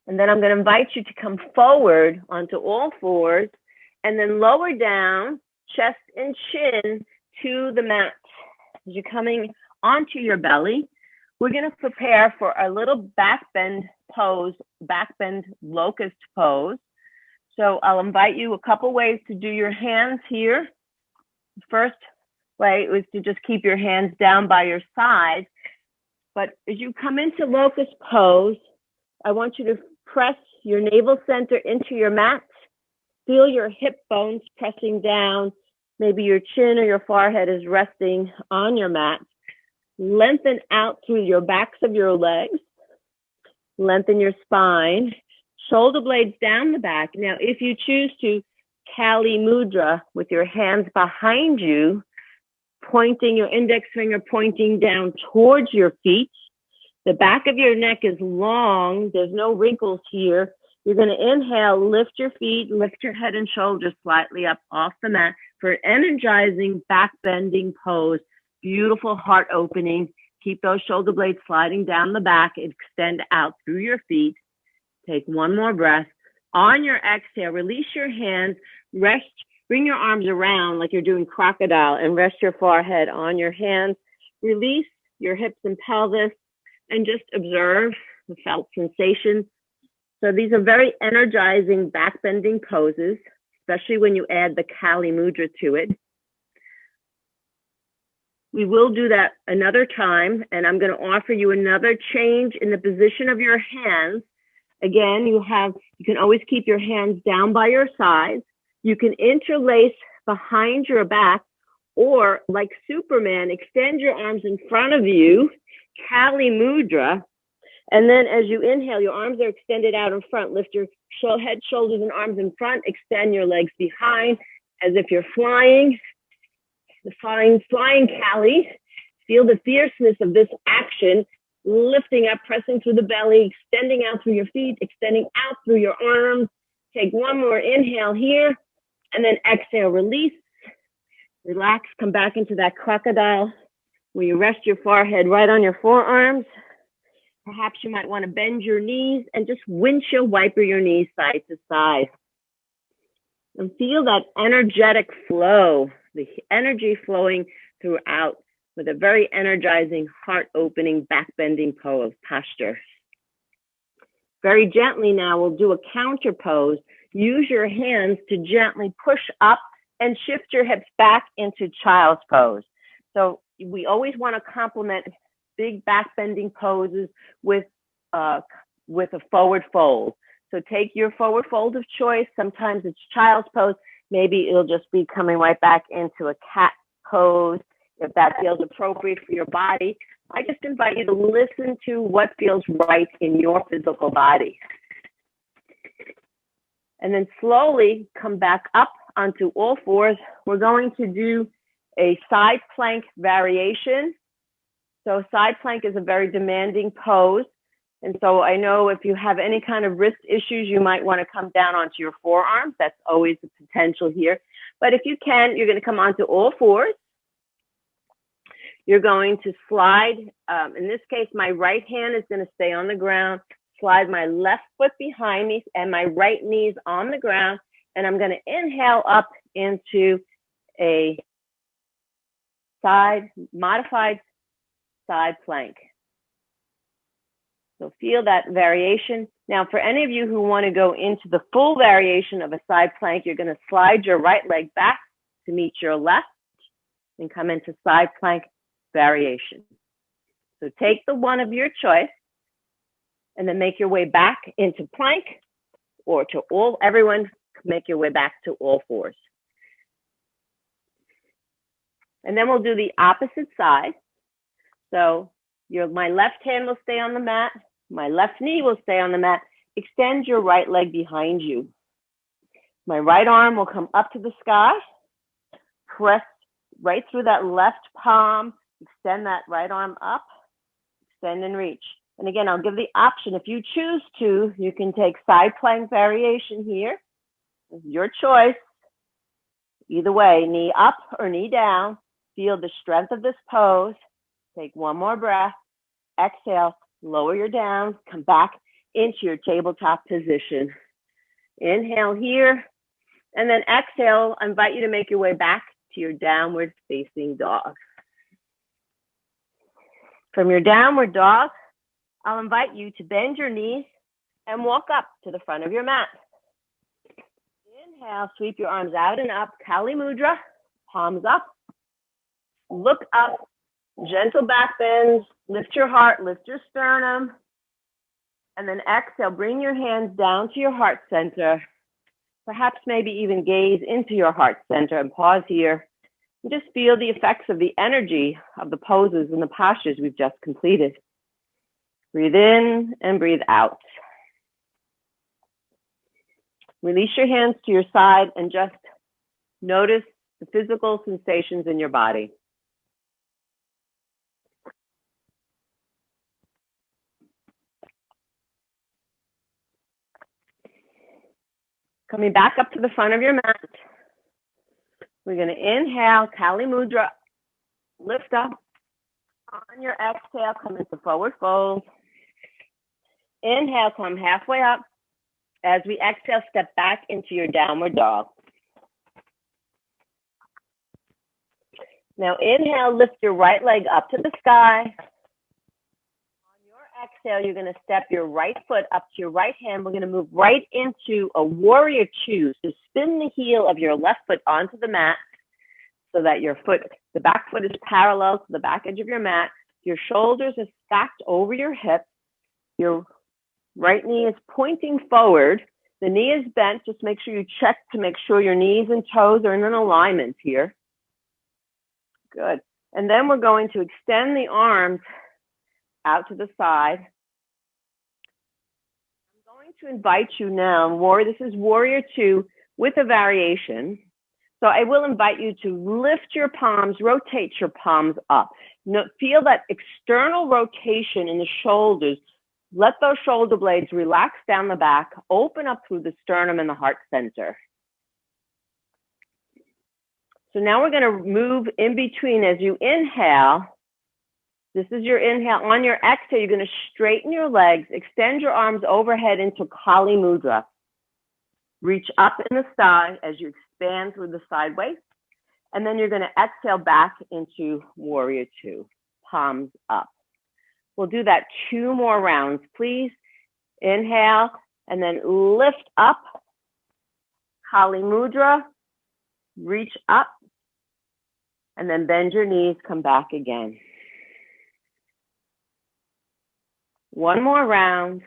And then I'm going to invite you to come forward onto all fours and then lower down, chest and chin to the mat. As you're coming onto your belly, we're going to prepare for a little back bend pose, back bend locust pose. So I'll invite you a couple ways to do your hands here. First way was to just keep your hands down by your sides. But as you come into locust pose, I want you to press your navel center into your mat. Feel your hip bones pressing down. Maybe your chin or your forehead is resting on your mat. Lengthen out through your backs of your legs. Lengthen your spine. Shoulder blades down the back. Now, if you choose to Kali Mudra with your hands behind you, pointing your index finger pointing down towards your feet. The back of your neck is long. There's no wrinkles here. You're going to inhale, lift your feet, lift your head and shoulders slightly up off the mat for an energizing back bending pose. Beautiful heart opening. Keep those shoulder blades sliding down the back. Extend out through your feet. Take one more breath. On your exhale, release your hands. Rest. Bring your arms around like you're doing crocodile and rest your forehead on your hands. Release your hips and pelvis and just observe the felt sensation. So these are very energizing back bending poses, especially when you add the Kali Mudra to it. We will do that another time, and I'm going to offer you another change in the position of your hands. Again, you can always keep your hands down by your sides. You can interlace behind your back, or like Superman, extend your arms in front of you, Kali Mudra, And then as you inhale, your arms are extended out in front. Lift your head, shoulders, and arms in front. Extend your legs behind as if you're flying. The flying Cali. Feel the fierceness of this action. Lifting up, pressing through the belly, extending out through your feet, extending out through your arms. Take one more inhale here, and then exhale, release. Relax, come back into that crocodile where you rest your forehead right on your forearms. Perhaps you might want to bend your knees and just windshield wiper your knees side to side. And feel that energetic flow, the energy flowing throughout with a very energizing, heart-opening, back-bending posture. Very gently now, we'll do a counter pose. Use your hands to gently push up and shift your hips back into child's pose. So we always want to complement big back-bending poses with a forward fold. So take your forward fold of choice. Sometimes it's child's pose. Maybe it'll just be coming right back into a cat pose if that feels appropriate for your body. I just invite you to listen to what feels right in your physical body. And then slowly come back up onto all fours. We're going to do a side plank variation. So side plank is a very demanding pose. And so I know if you have any kind of wrist issues, you might want to come down onto your forearms. That's always a potential here. But if you can, you're going to come onto all fours. You're going to slide. In this case, my right hand is going to stay on the ground. Slide my left foot behind me and my right knee is on the ground. And I'm going to inhale up into a modified side plank. So feel that variation. Now, for any of you who want to go into the full variation of a side plank, you're going to slide your right leg back to meet your left and come into side plank variation. So take the one of your choice and then make your way back into plank, or to everyone make your way back to all fours. And then we'll do the opposite side. So my left hand will stay on the mat. My left knee will stay on the mat. Extend your right leg behind you. My right arm will come up to the sky. Press right through that left palm. Extend that right arm up. Extend and reach. And again, I'll give the option. If you choose to, you can take side plank variation here. It's your choice. Either way, knee up or knee down. Feel the strength of this pose. Take one more breath. Exhale, lower your down, come back into your tabletop position. Inhale here, and then exhale. I invite you to make your way back to your downward facing dog. From your downward dog, I'll invite you to bend your knees and walk up to the front of your mat. Inhale, sweep your arms out and up, Kali Mudra, palms up. Look up. Gentle back bends, lift your heart, lift your sternum, and then exhale, bring your hands down to your heart center. Perhaps maybe even gaze into your heart center and pause here and just feel the effects of the energy of the poses and the postures we've just completed. Breathe in and breathe out. Release your hands to your side and just notice the physical sensations in your body. Coming back up to the front of your mat. We're going to inhale, Kali Mudra, lift up. On your exhale, come into forward fold. Inhale, come halfway up. As we exhale, step back into your downward dog. Now inhale, lift your right leg up to the sky. Exhale, you're going to step your right foot up to your right hand. We're going to move right into a warrior two. So spin the heel of your left foot onto the mat so that the back foot is parallel to the back edge of your mat. Your shoulders are stacked over your hips. Your right knee is pointing forward. The knee is bent. Just make sure you check to make sure your knees and toes are in an alignment here. Good. And then we're going to extend the arms out to the side. to invite you now, this is Warrior 2 with a variation. So I will invite you to lift your palms, rotate your palms up. Feel that external rotation in the shoulders. Let those shoulder blades relax down the back, open up through the sternum and the heart center. So now we're going to move in between as you inhale. This is your inhale. On your exhale, you're going to straighten your legs, extend your arms overhead into Kali Mudra. Reach up in the sky as you expand through the sideways. And then you're going to exhale back into Warrior 2, palms up. We'll do that 2 more rounds, please. Inhale, and then lift up, Kali Mudra. Reach up, and then bend your knees, come back again. 1 more round.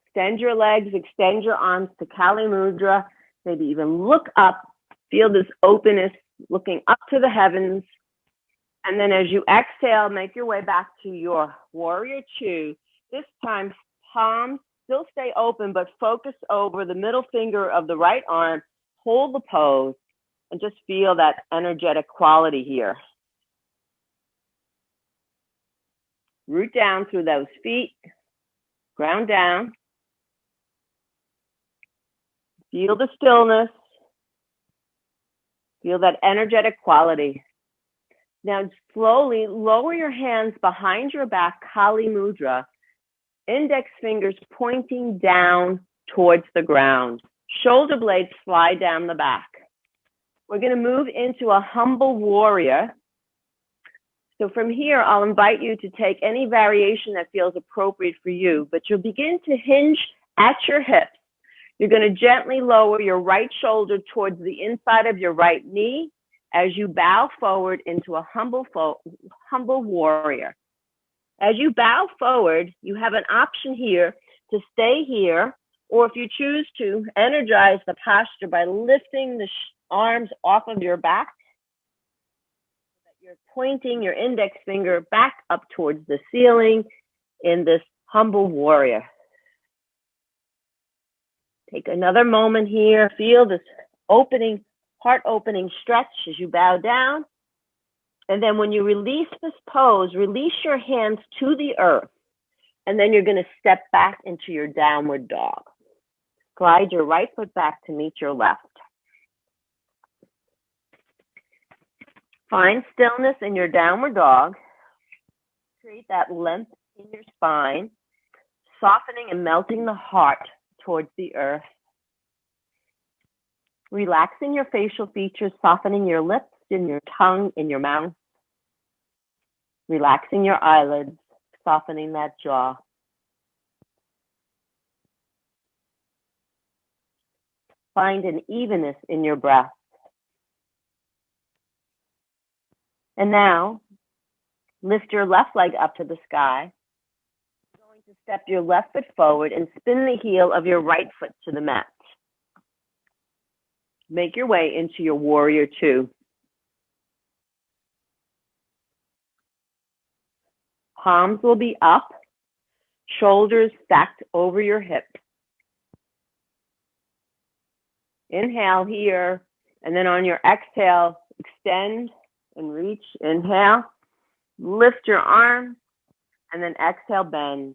Extend your legs, extend your arms to Kali Mudra. Maybe even look up. Feel this openness, looking up to the heavens. And then as you exhale, make your way back to your Warrior 2. This time, palms still stay open, but focus over the middle finger of the right arm. Hold the pose and just feel that energetic quality here. Root down through those feet, ground down. Feel the stillness. Feel that energetic quality. Now slowly lower your hands behind your back, Kali Mudra. Index fingers pointing down towards the ground. Shoulder blades slide down the back. We're going to move into a humble warrior. So from here, I'll invite you to take any variation that feels appropriate for you, but you'll begin to hinge at your hips. You're going to gently lower your right shoulder towards the inside of your right knee as you bow forward into a humble warrior. As you bow forward, you have an option here to stay here, or if you choose to, energize the posture by lifting the arms off of your back. You're pointing your index finger back up towards the ceiling in this humble warrior. Take another moment here. Feel this opening, heart-opening stretch as you bow down. And then when you release this pose, release your hands to the earth. And then you're going to step back into your downward dog. Glide your right foot back to meet your left. Find stillness in your downward dog. Create that length in your spine, softening and melting the heart towards the earth. Relaxing your facial features, softening your lips and your tongue in your mouth. Relaxing your eyelids, softening that jaw. Find an evenness in your breath. And now, lift your left leg up to the sky. You're going to step your left foot forward and spin the heel of your right foot to the mat. Make your way into your Warrior 2. Palms will be up, shoulders stacked over your hips. Inhale here, and then on your exhale, extend and reach. Inhale, lift your arms, and then exhale, bend.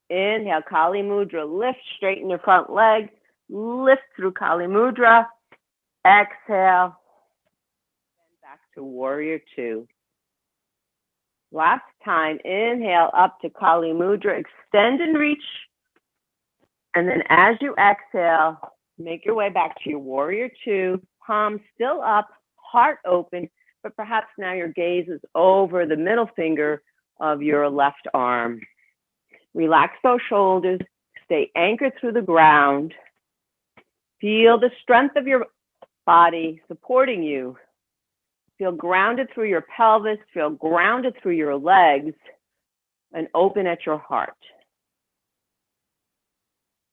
Inhale, Kali Mudra, lift, straighten your front leg, lift through Kali Mudra, exhale, and back to Warrior 2. Last time, inhale up to Kali Mudra, extend and reach, and then as you exhale, make your way back to your Warrior 2, palms still up, heart open, but perhaps now your gaze is over the middle finger of your left arm. Relax those shoulders, stay anchored through the ground. Feel the strength of your body supporting you. Feel grounded through your pelvis, feel grounded through your legs, and open at your heart.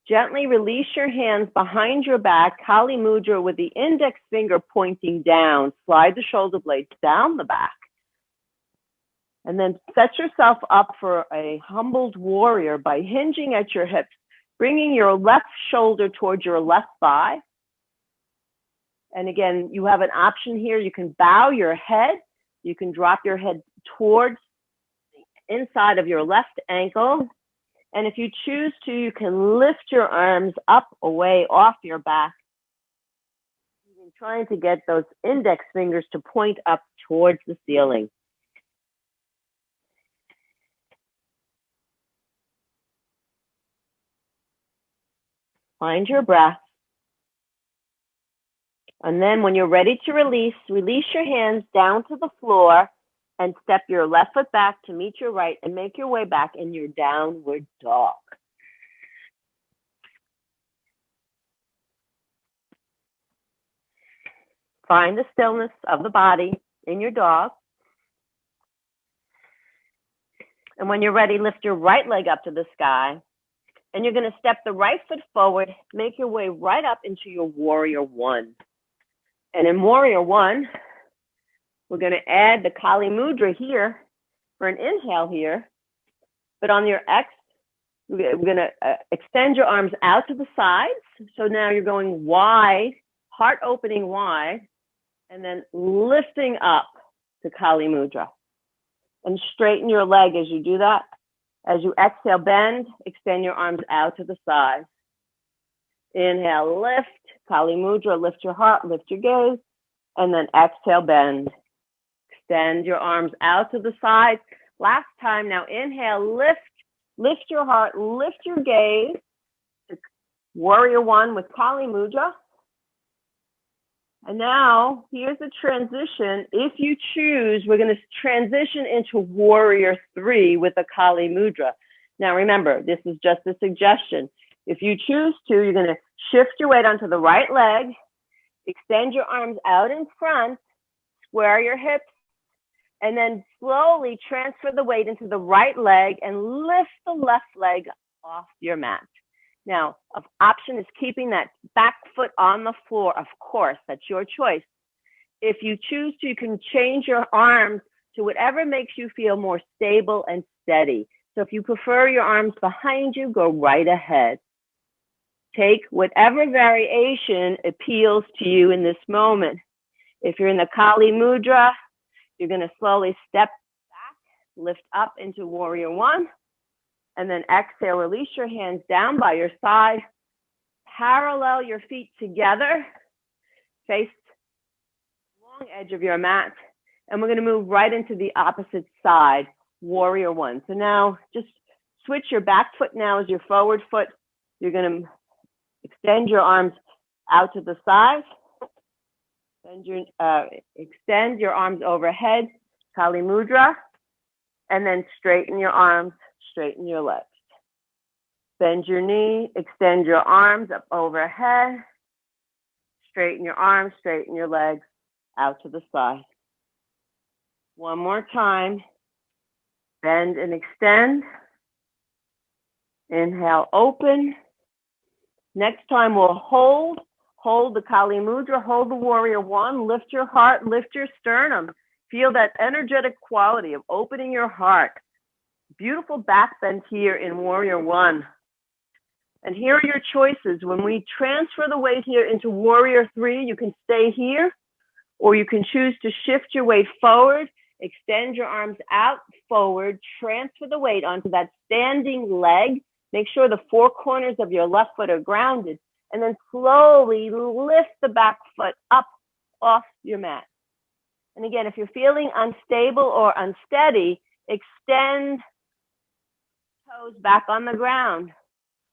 Gently release your hands behind your back, Kali Mudra with the index finger pointing down. Slide the shoulder blades down the back. And then set yourself up for a humbled warrior by hinging at your hips, bringing your left shoulder towards your left thigh. And again, you have an option here. You can bow your head. You can drop your head towards the inside of your left ankle. And if you choose to, you can lift your arms up, away, off your back. You're trying to get those index fingers to point up towards the ceiling. Find your breath. And then when you're ready to release your hands down to the floor and step your left foot back to meet your right and make your way back in your downward dog. Find the stillness of the body in your dog. And when you're ready, lift your right leg up to the sky. And you're going to step the right foot forward, make your way right up into your warrior one. And in warrior one, we're going to add the Kali mudra here for an inhale here. But on your X, we're going to extend your arms out to the sides. So now you're going wide, heart opening wide, and then lifting up to Kali mudra. And straighten your leg as you do that. As you exhale, bend, extend your arms out to the side. Inhale, lift, Kali mudra, lift your heart, lift your gaze, and then exhale, bend. Extend your arms out to the side. Last time, now inhale, lift your heart, lift your gaze. Warrior one with Kali mudra. And now, here's the transition. If you choose, we're going to transition into warrior three with the Kali mudra. Now, remember, this is just a suggestion. If you choose to, you're going to shift your weight onto the right leg, extend your arms out in front, square your hips, and then slowly transfer the weight into the right leg and lift the left leg off your mat. Now, an option is keeping that back foot on the floor. Of course, that's your choice. If you choose to, you can change your arms to whatever makes you feel more stable and steady. So if you prefer your arms behind you, go right ahead. Take whatever variation appeals to you in this moment. If you're in the Kali mudra, you're going to slowly step back, lift up into warrior one. And then exhale, release your hands down by your side. Parallel your feet together. Face the long edge of your mat. And we're going to move right into the opposite side, warrior one. So now just switch your back foot now as your forward foot. You're going to extend your arms out to the side. Extend your arms overhead, Kali mudra. And then straighten your arms. Straighten your legs. Bend your knee, extend your arms up overhead. Straighten your arms, straighten your legs out to the side. One more time. Bend and extend. Inhale, open. Next time we'll hold the Kali mudra, hold the warrior one, lift your heart, lift your sternum. Feel that energetic quality of opening your heart. Beautiful back bend here in warrior one. And here are your choices. When we transfer the weight here into warrior three, you can stay here, or you can choose to shift your weight forward, extend your arms out forward, transfer the weight onto that standing leg. Make sure the four corners of your left foot are grounded, and then slowly lift the back foot up off your mat. And again, if you're feeling unstable or unsteady, extend toes back on the ground.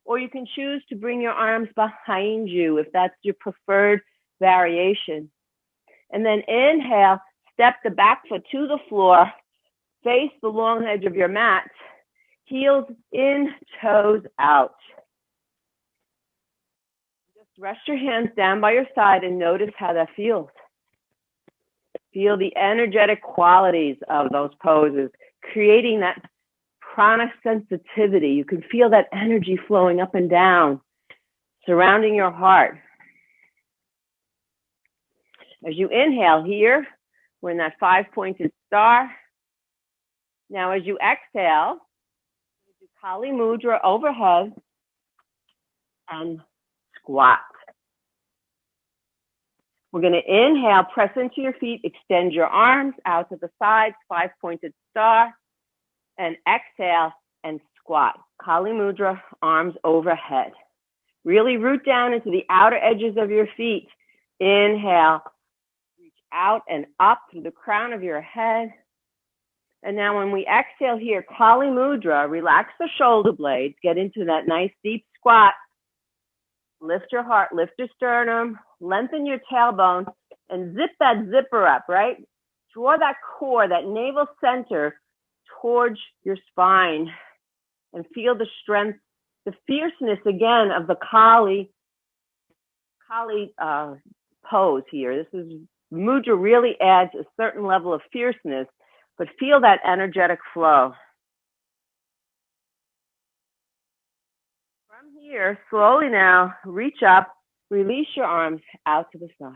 Or you can choose to bring your arms behind you if that's your preferred variation. And then inhale, step the back foot to the floor, face the long edge of your mat, heels in, toes out. Just rest your hands down by your side and notice how that feels. Feel the energetic qualities of those poses, creating that prana sensitivity. You can feel that energy flowing up and down, surrounding your heart. As you inhale here, we're in that 5-pointed star. Now, as you exhale, do Kali Mudra overhead and squat. We're going to inhale, press into your feet, extend your arms out to the sides, 5-pointed star, and exhale and squat. Kali Mudra, arms overhead. Really root down into the outer edges of your feet. Inhale, reach out and up through the crown of your head. And now when we exhale here, Kali Mudra, relax the shoulder blades, get into that nice deep squat. Lift your heart, lift your sternum, lengthen your tailbone, and zip that zipper up, right? Draw that core, that navel center towards your spine and feel the strength, the fierceness again of the Kali pose here. This is mudra really adds a certain level of fierceness, but feel that energetic flow. From here, slowly now, reach up, release your arms out to the side.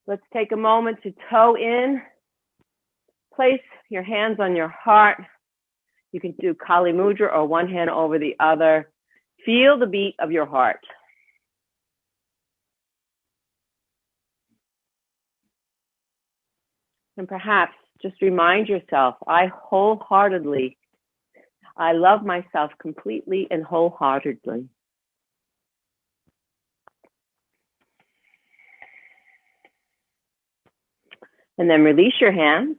Let's take a moment to toe in. Place your hands on your heart. You can do Kali Mudra or one hand over the other. Feel the beat of your heart. And perhaps just remind yourself, I love myself completely and wholeheartedly. And then release your hands.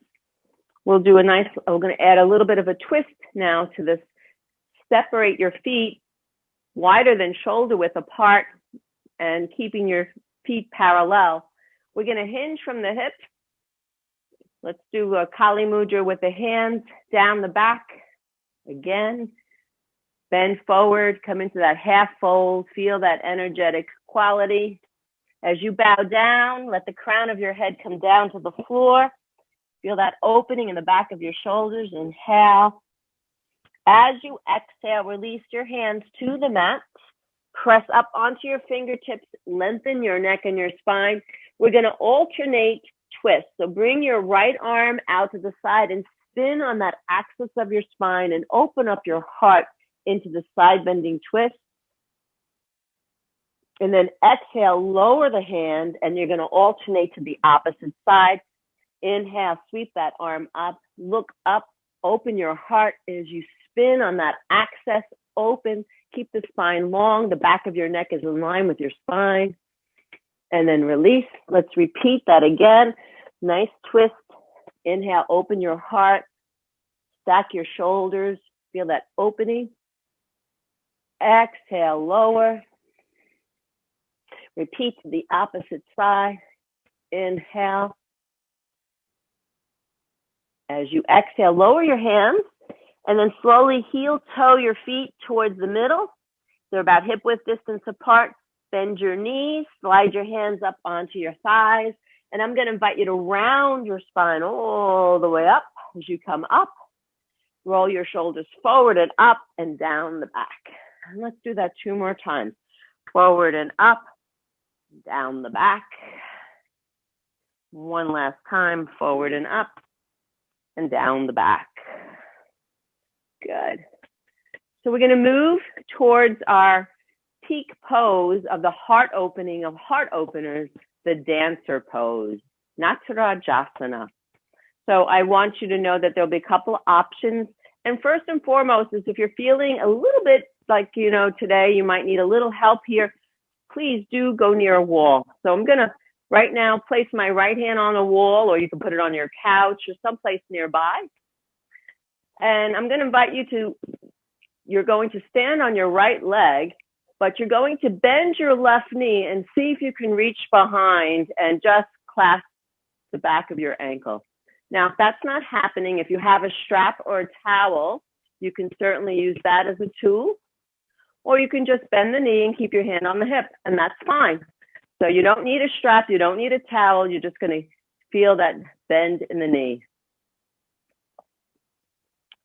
We're going to add a little bit of a twist now to this. Separate your feet wider than shoulder width apart and keeping your feet parallel. We're going to hinge from the hips. Let's do a Kali Mudra with the hands down the back. Again, bend forward, come into that half fold, feel that energetic quality. As you bow down, let the crown of your head come down to the floor. Feel that opening in the back of your shoulders. Inhale. As you exhale, release your hands to the mat. Press up onto your fingertips, lengthen your neck and your spine. We're going to alternate twists. So bring your right arm out to the side and spin on that axis of your spine and open up your heart into the side bending twist. And then exhale, lower the hand, and you're going to alternate to the opposite side. Inhale, sweep that arm up, look up, open your heart as you spin on that axis, open, keep the spine long, the back of your neck is in line with your spine. And then release. Let's repeat that again. Nice twist. Inhale, open your heart, stack your shoulders, feel that opening. Exhale, lower. Repeat to the opposite side. Inhale. As you exhale, lower your hands and then slowly heel toe your feet towards the middle. They're about hip width distance apart. Bend your knees, slide your hands up onto your thighs. And I'm going to invite you to round your spine all the way up as you come up. Roll your shoulders forward and up and down the back. And let's do that 2 more times. Forward and up, down the back. One last time, forward and up and down the back. Good. So we're going to move towards our peak pose of the heart opening of heart openers, the dancer pose, Natarajasana. So I want you to know that there'll be a couple of options. And first and foremost is if you're feeling a little bit like, today you might need a little help here, please do go near a wall. So I'm going to right now place my right hand on a wall, or you can put it on your couch or someplace nearby. And I'm going to invite you you're going to stand on your right leg, but you're going to bend your left knee and see if you can reach behind and just clasp the back of your ankle. Now, if that's not happening, if you have a strap or a towel, you can certainly use that as a tool, or you can just bend the knee and keep your hand on the hip, and that's fine. So you don't need a strap, you don't need a towel, you're just going to feel that bend in the knee.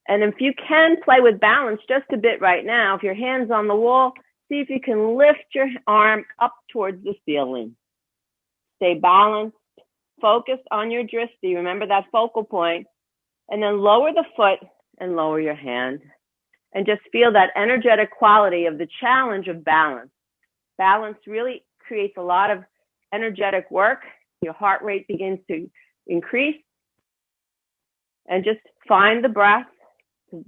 And if you can play with balance just a bit right now, if your hand's on the wall, see if you can lift your arm up towards the ceiling. Stay balanced, focus on your drishti. Remember that focal point. And then lower the foot and lower your hand. And just feel that energetic quality of the challenge of balance. Balance really creates a lot of energetic work. Your heart rate begins to increase. And just find the breath,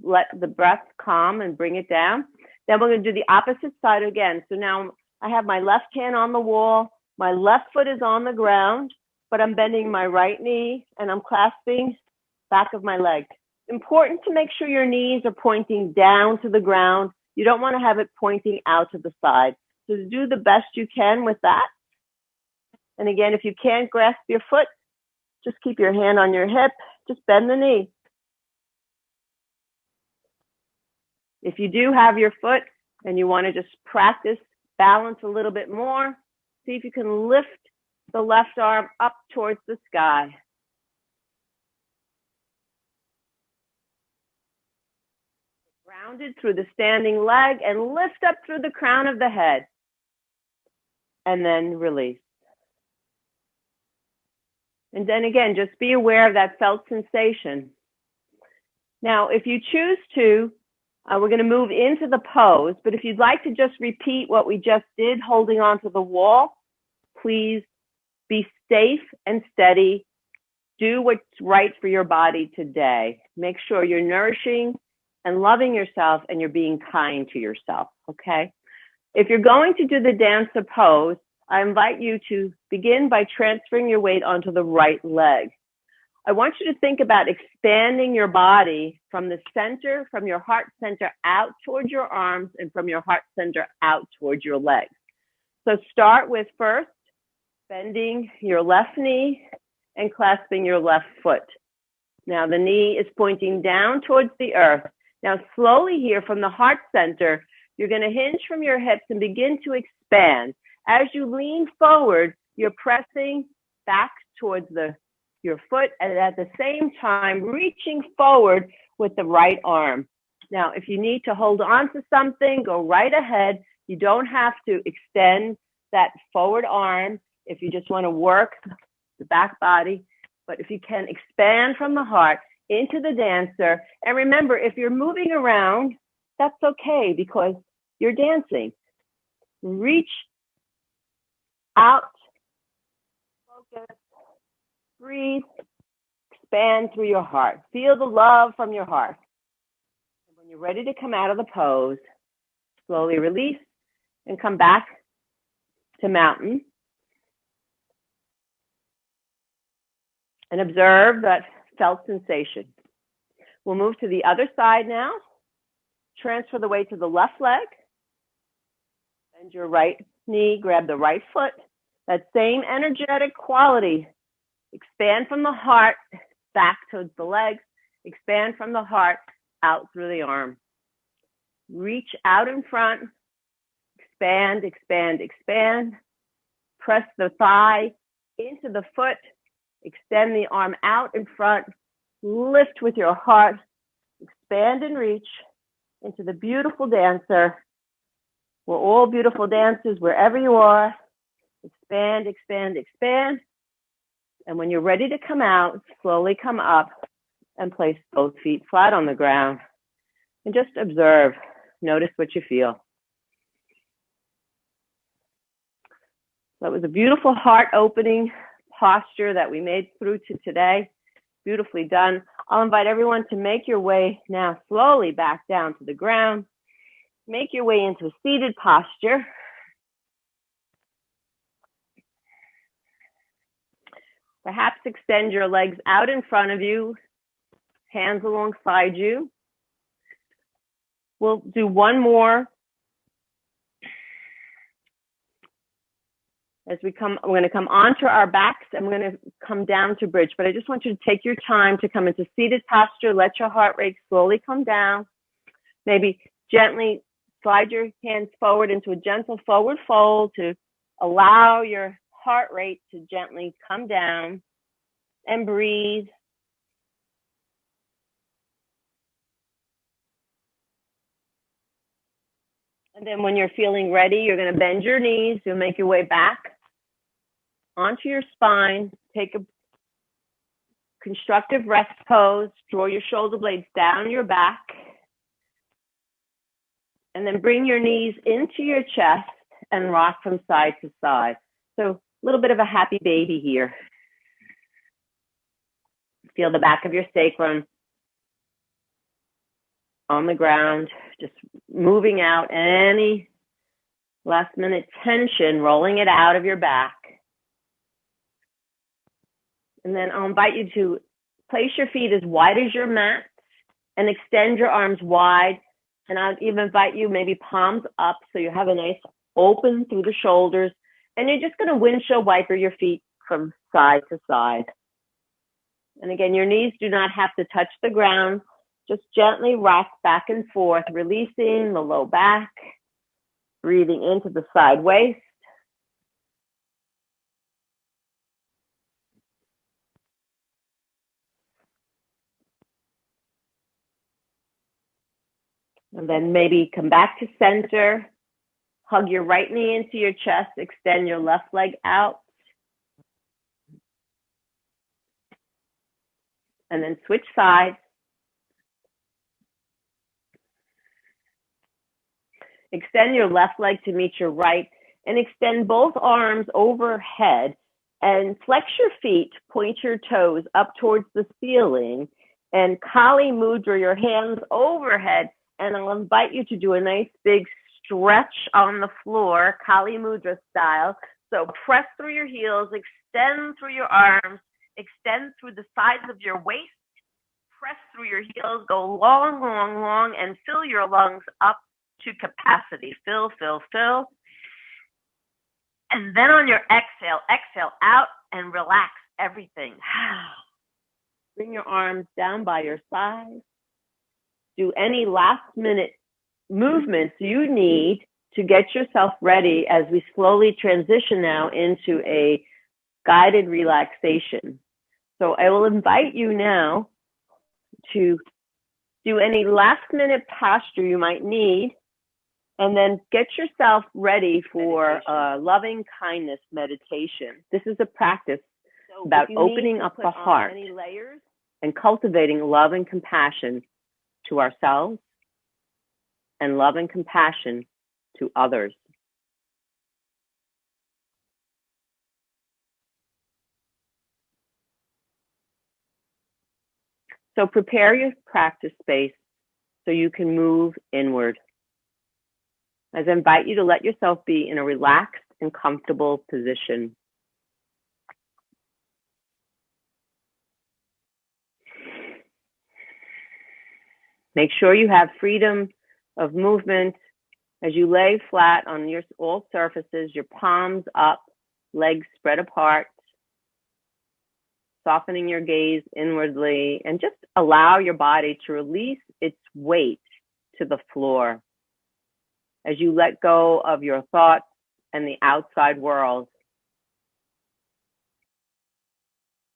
let the breath calm and bring it down. Then we're going to do the opposite side again. So now I have my left hand on the wall, my left foot is on the ground, but I'm bending my right knee and I'm clasping back of my leg. Important to make sure your knees are pointing down to the ground. You don't want to have it pointing out to the side. So do the best you can with that. And again, if you can't grasp your foot, just keep your hand on your hip. Just bend the knee. If you do have your foot and you want to just practice balance a little bit more, see if you can lift the left arm up towards the sky. Grounded through the standing leg and lift up through the crown of the head. And then release. And then again, just be aware of that felt sensation. Now, if you choose to, we're going to move into the pose, but if you'd like to just repeat what we just did, holding onto the wall, please be safe and steady. Do what's right for your body today. Make sure you're nourishing and loving yourself and you're being kind to yourself, okay? If you're going to do the dancer pose, I invite you to begin by transferring your weight onto the right leg. I want you to think about expanding your body from the center, from your heart center out towards your arms and from your heart center out towards your legs. So start with first bending your left knee and clasping your left foot. Now the knee is pointing down towards the earth. Now slowly here from the heart center, you're going to hinge from your hips and begin to expand. As you lean forward, you're pressing back towards your foot and at the same time reaching forward with the right arm. Now, if you need to hold on to something, go right ahead. You don't have to extend that forward arm if you just want to work the back body. But if you can expand from the heart into the dancer. And remember, if you're moving around, that's okay because you're dancing. Reach out, focus, breathe, expand through your heart. Feel the love from your heart. And when you're ready to come out of the pose, slowly release and come back to mountain. And observe that felt sensation. We'll move to the other side now. Transfer the weight to the left leg. Bend your right knee, grab the right foot. That same energetic quality. Expand from the heart back towards the legs. Expand from the heart out through the arm. Reach out in front. Expand, expand, expand. Press the thigh into the foot. Extend the arm out in front. Lift with your heart. Expand and reach into the beautiful dancer. We're all beautiful dancers wherever you are. Expand, expand, expand. And when you're ready to come out, slowly come up and place both feet flat on the ground. And just observe. Notice what you feel. That was a beautiful heart-opening posture that we made through to today. Beautifully done. I'll invite everyone to make your way now slowly back down to the ground. Make your way into a seated posture. Perhaps extend your legs out in front of you, hands alongside you. We'll do one more. As we're going to come onto our backs and we're going to come down to bridge. But I just want you to take your time to come into seated posture. Let your heart rate slowly come down. Maybe gently slide your hands forward into a gentle forward fold to allow your heart rate to gently come down and breathe. And then when you're feeling ready, you're going to bend your knees. You'll make your way back onto your spine. Take a constructive rest pose. Draw your shoulder blades down your back. And then bring your knees into your chest and rock from side to side. So a little bit of a happy baby here. Feel the back of your sacrum on the ground, just moving out any last minute tension, rolling it out of your back. And then I'll invite you to place your feet as wide as your mat and extend your arms wide. And I'll even invite you maybe palms up so you have a nice open through the shoulders. And you're just going to windshield wiper your feet from side to side. And again, your knees do not have to touch the ground. Just gently rock back and forth, releasing the low back, breathing into the side waist. And then maybe come back to center, hug your right knee into your chest, extend your left leg out. And then switch sides. Extend your left leg to meet your right and extend both arms overhead and flex your feet, point your toes up towards the ceiling and Kali Mudra, your hands overhead. And I'll invite you to do a nice big stretch on the floor, Kali Mudra style. So press through your heels, extend through your arms, extend through the sides of your waist, press through your heels, go long, long, long, and fill your lungs up to capacity. Fill, fill, fill. And then on your exhale, exhale out and relax everything. Bring your arms down by your sides. Do any last minute movements you need to get yourself ready as we slowly transition now into a guided relaxation. So I will invite you now to do any last minute posture you might need, and then get yourself ready for a loving kindness meditation. This is a practice about opening up the heart and cultivating love and compassion to ourselves and love and compassion to others. So prepare your practice space so you can move inward. As I invite you to let yourself be in a relaxed and comfortable position. Make sure you have freedom of movement as you lay flat on all surfaces, your palms up, legs spread apart, softening your gaze inwardly, and just allow your body to release its weight to the floor as you let go of your thoughts and the outside world.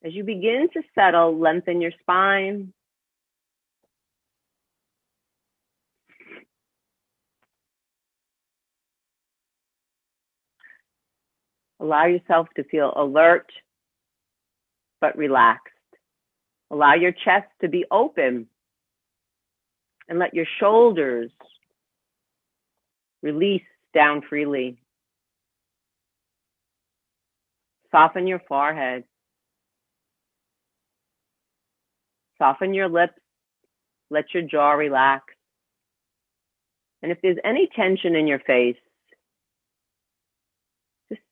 As you begin to settle, lengthen your spine. Allow yourself to feel alert, but relaxed. Allow your chest to be open and let your shoulders release down freely. Soften your forehead. Soften your lips. Let your jaw relax. And if there's any tension in your face, just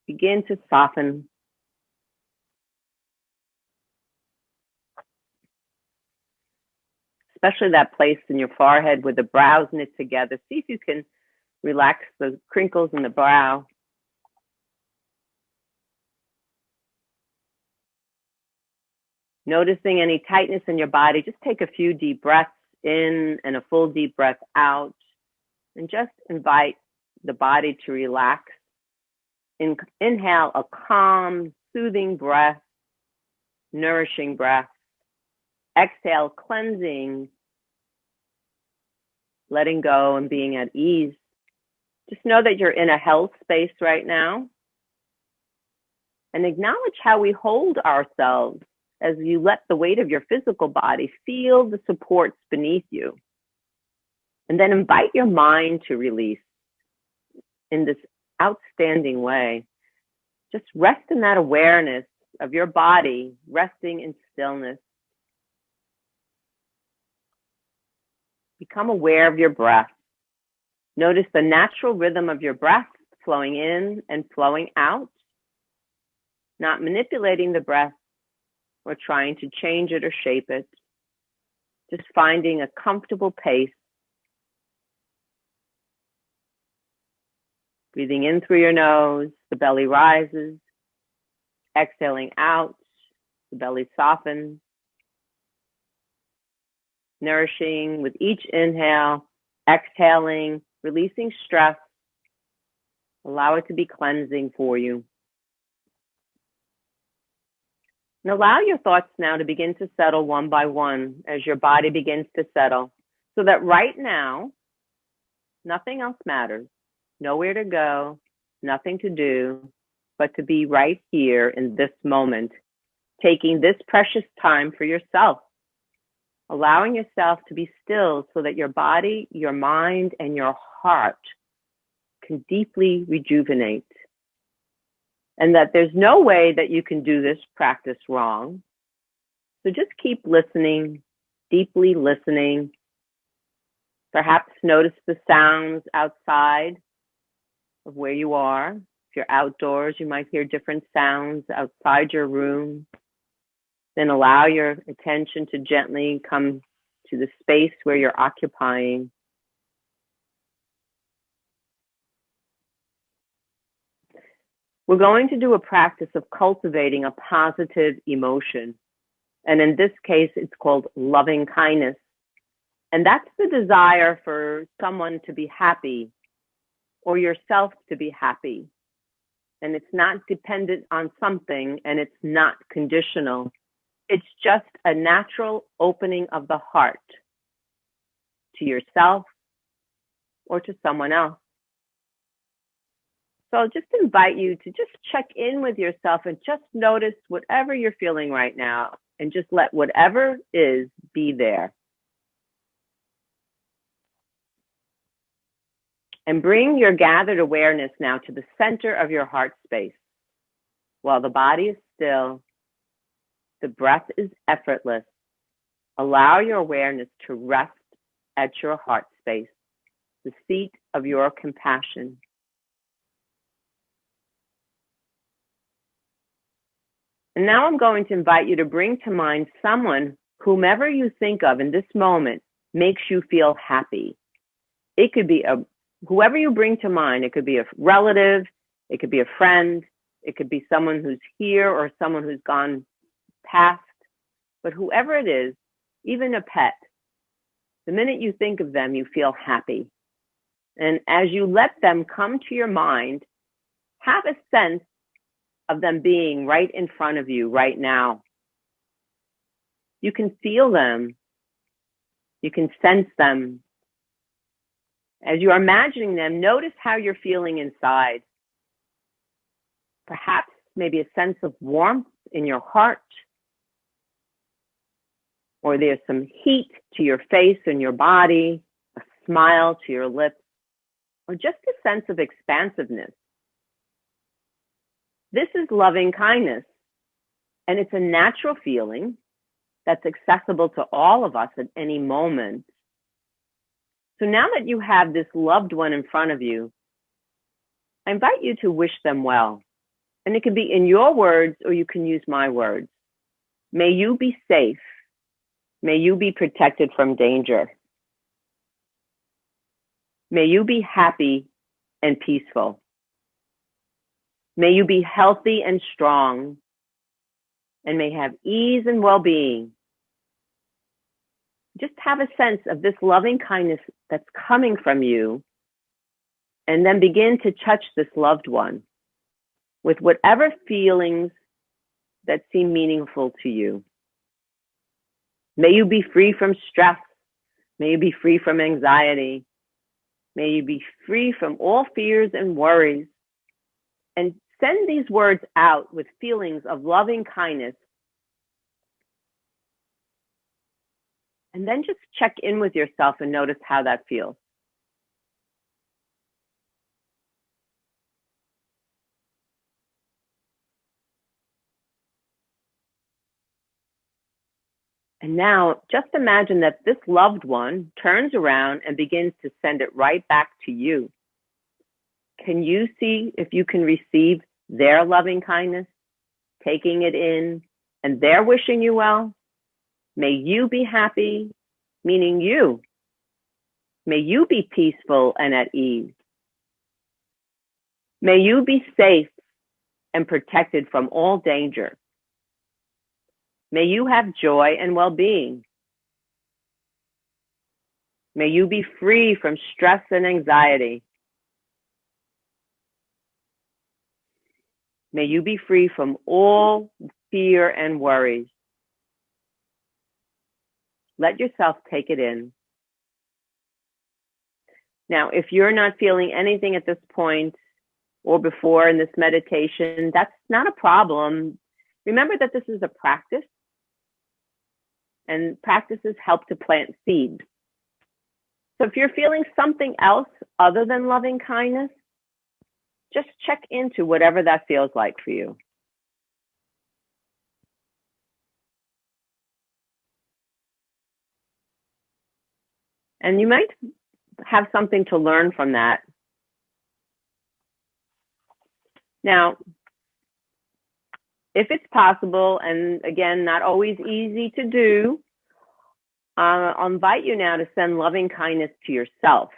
begin to soften. Especially that place in your forehead where the brows knit together. See if you can relax the crinkles in the brow. Noticing any tightness in your body, just take a few deep breaths in and a full deep breath out. And just invite the body to relax. Inhale a calm, soothing breath, nourishing breath. Exhale, cleansing, letting go and being at ease. Just know that you're in a health space right now. And acknowledge how we hold ourselves as you let the weight of your physical body feel the supports beneath you. And then invite your mind to release in this outstanding way. Just rest in that awareness of your body, resting in stillness. Become aware of your breath. Notice the natural rhythm of your breath flowing in and flowing out, not manipulating the breath or trying to change it or shape it. Just finding a comfortable pace. Breathing in through your nose, the belly rises. Exhaling out, the belly softens. Nourishing with each inhale, exhaling, releasing stress. Allow it to be cleansing for you. And allow your thoughts now to begin to settle one by one as your body begins to settle, so that right now, nothing else matters. Nowhere to go, nothing to do, but to be right here in this moment, taking this precious time for yourself, allowing yourself to be still so that your body, your mind, and your heart can deeply rejuvenate. And that there's no way that you can do this practice wrong. So just keep listening, deeply listening. Perhaps notice the sounds outside of where you are. If you're outdoors, you might hear different sounds outside your room. Then allow your attention to gently come to the space where you're occupying. We're going to do a practice of cultivating a positive emotion. And in this case, it's called loving kindness. And that's the desire for someone to be happy or yourself to be happy. And it's not dependent on something, and it's not conditional. It's just a natural opening of the heart to yourself or to someone else. So I'll just invite you to just check in with yourself and just notice whatever you're feeling right now, and just let whatever is be there. And bring your gathered awareness now to the center of your heart space. While the body is still, the breath is effortless. Allow your awareness to rest at your heart space, the seat of your compassion. And now I'm going to invite you to bring to mind someone, whomever you think of in this moment, makes you feel happy. It could be whoever you bring to mind. It could be a relative, it could be a friend, it could be someone who's here or someone who's gone past. But whoever it is, even a pet, the minute you think of them, you feel happy. And as you let them come to your mind, have a sense of them being right in front of you right now. You can feel them. You can sense them. As you are imagining them, notice how you're feeling inside. Perhaps maybe a sense of warmth in your heart, or there's some heat to your face and your body, a smile to your lips, or just a sense of expansiveness. This is loving kindness, and it's a natural feeling that's accessible to all of us at any moment. So now that you have this loved one in front of you, I invite you to wish them well. And it can be in your words, or you can use my words. May you be safe. May you be protected from danger. May you be happy and peaceful. May you be healthy and strong, and may have ease and well-being. Just have a sense of this loving kindness that's coming from you, and then begin to touch this loved one with whatever feelings that seem meaningful to you. May you be free from stress. May you be free from anxiety. May you be free from all fears and worries. And send these words out with feelings of loving kindness And then just check in with yourself and notice how that feels. And now just imagine that this loved one turns around and begins to send it right back to you. Can you see if you can receive their loving kindness, taking it in, and they're wishing you well? May you be happy, meaning you. May you be peaceful and at ease. May you be safe and protected from all danger. May you have joy and well-being. May you be free from stress and anxiety. May you be free from all fear and worries. Let yourself take it in. Now, if you're not feeling anything at this point or before in this meditation, that's not a problem. Remember that this is a practice, and practices help to plant seeds. So if you're feeling something else other than loving kindness, just check into whatever that feels like for you. And you might have something to learn from that. Now, if it's possible, and again, not always easy to do, I'll invite you now to send loving kindness to yourself.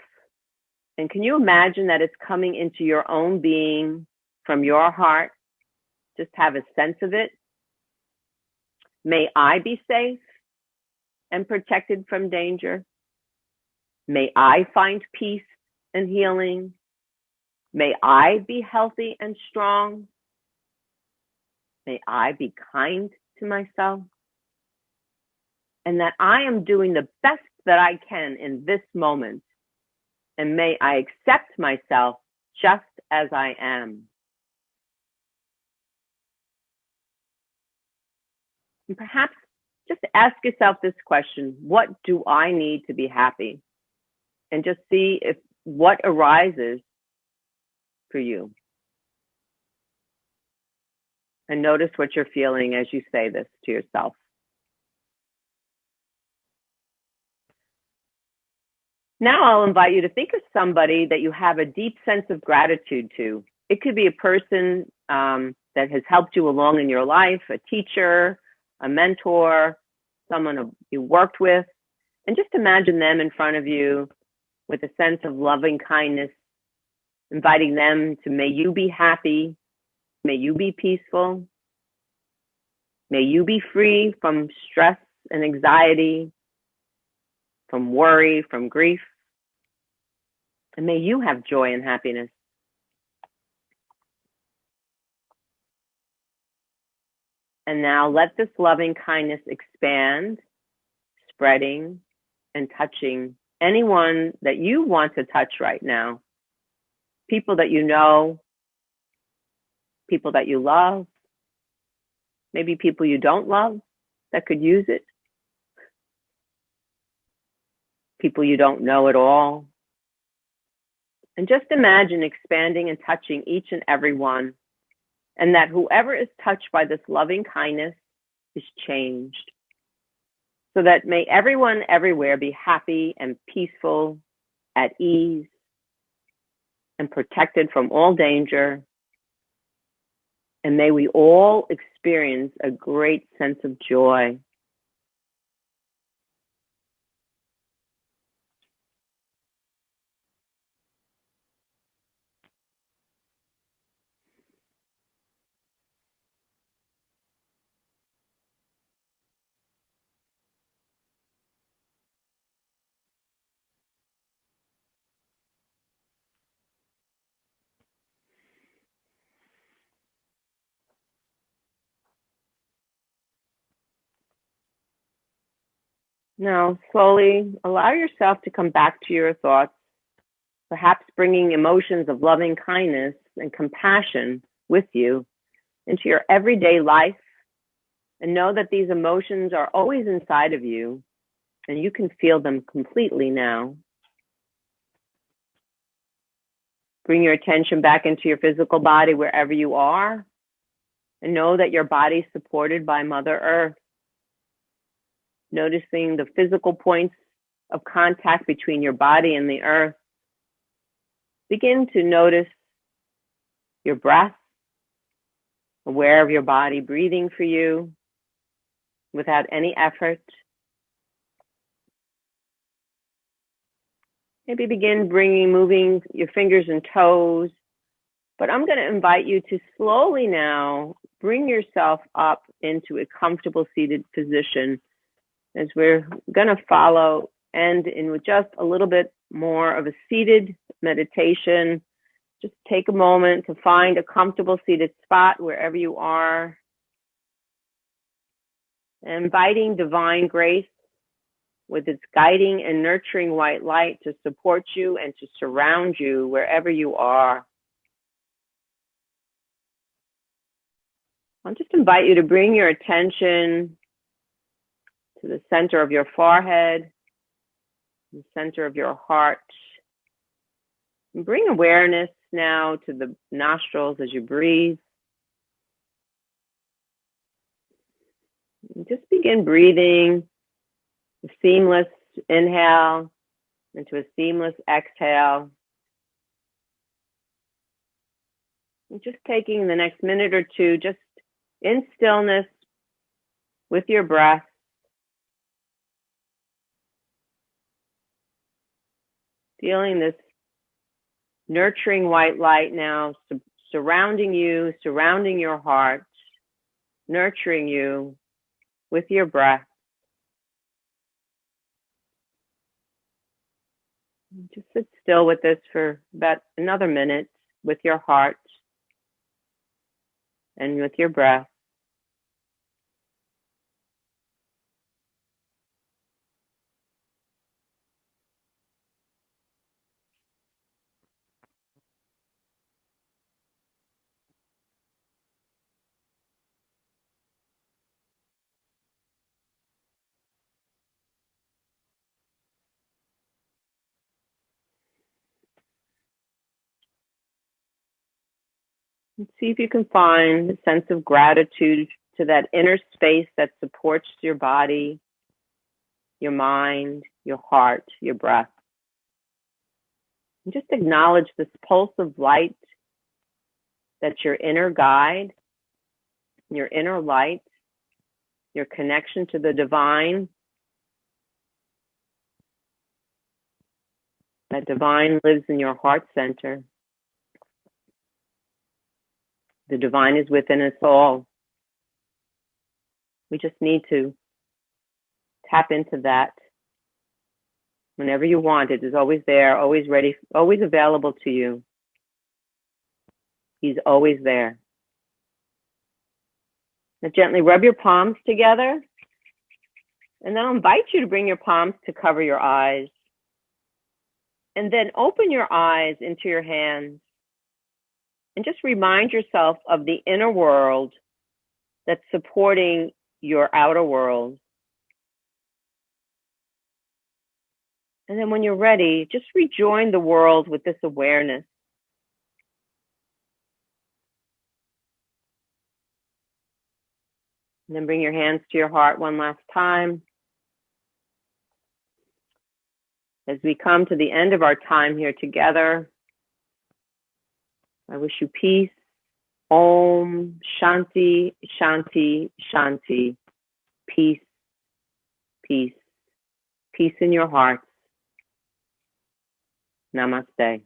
And can you imagine that it's coming into your own being from your heart? Just have a sense of it. May I be safe and protected from danger. May I find peace and healing. May I be healthy and strong. May I be kind to myself. And that I am doing the best that I can in this moment. And may I accept myself just as I am. And perhaps just ask yourself this question: what do I need to be happy? And just see if what arises for you. And notice what you're feeling as you say this to yourself. Now I'll invite you to think of somebody that you have a deep sense of gratitude to. It could be a person that has helped you along in your life, a teacher, a mentor, someone you worked with, and just imagine them in front of you with a sense of loving kindness, inviting them to may you be happy, may you be peaceful, may you be free from stress and anxiety, from worry, from grief, and may you have joy and happiness. And now let this loving kindness expand, spreading and touching anyone that you want to touch right now. People that you know, people that you love, maybe people you don't love that could use it, people you don't know at all. And just imagine expanding and touching each and every one, and that whoever is touched by this loving kindness is changed. So that may everyone everywhere be happy and peaceful, at ease, and protected from all danger. And may we all experience a great sense of joy. Now, slowly allow yourself to come back to your thoughts, perhaps bringing emotions of loving kindness and compassion with you into your everyday life, and know that these emotions are always inside of you, And you can feel them completely now. Bring your attention back into your physical body wherever you are. And know that your body is supported by Mother Earth. Noticing the physical points of contact between your body and the earth. Begin to notice your breath, aware of your body breathing for you without any effort. Maybe begin moving your fingers and toes. But I'm going to invite you to slowly now bring yourself up into a comfortable seated position as we're going to follow and in with just a little bit more of a seated meditation. Just take a moment to find a comfortable seated spot wherever you are. Inviting divine grace with its guiding and nurturing white light to support you and to surround you wherever you are. I'll just invite you to bring your attention to the center of your forehead, the center of your heart. And bring awareness now to the nostrils as you breathe. And just begin breathing a seamless inhale into a seamless exhale. And just taking the next minute or two, just in stillness with your breath. Feeling this nurturing white light now surrounding you, surrounding your heart, nurturing you with your breath. Just sit still with this for about another minute with your heart and with your breath. And see if you can find a sense of gratitude to that inner space that supports your body, your mind, your heart, your breath. And just acknowledge this pulse of light that's your inner guide, your inner light, your connection to the divine. That divine lives in your heart center. The divine is within us all. We just need to tap into that. Whenever you want, it is always there, always ready, always available to you. He's always there. Now gently rub your palms together. And then I'll invite you to bring your palms to cover your eyes. And then open your eyes into your hands. And just remind yourself of the inner world that's supporting your outer world. And then when you're ready, just rejoin the world with this awareness. And then bring your hands to your heart one last time. As we come to the end of our time here together, I wish you peace. Om Shanti, Shanti, Shanti. Peace, peace, peace in your hearts. Namaste.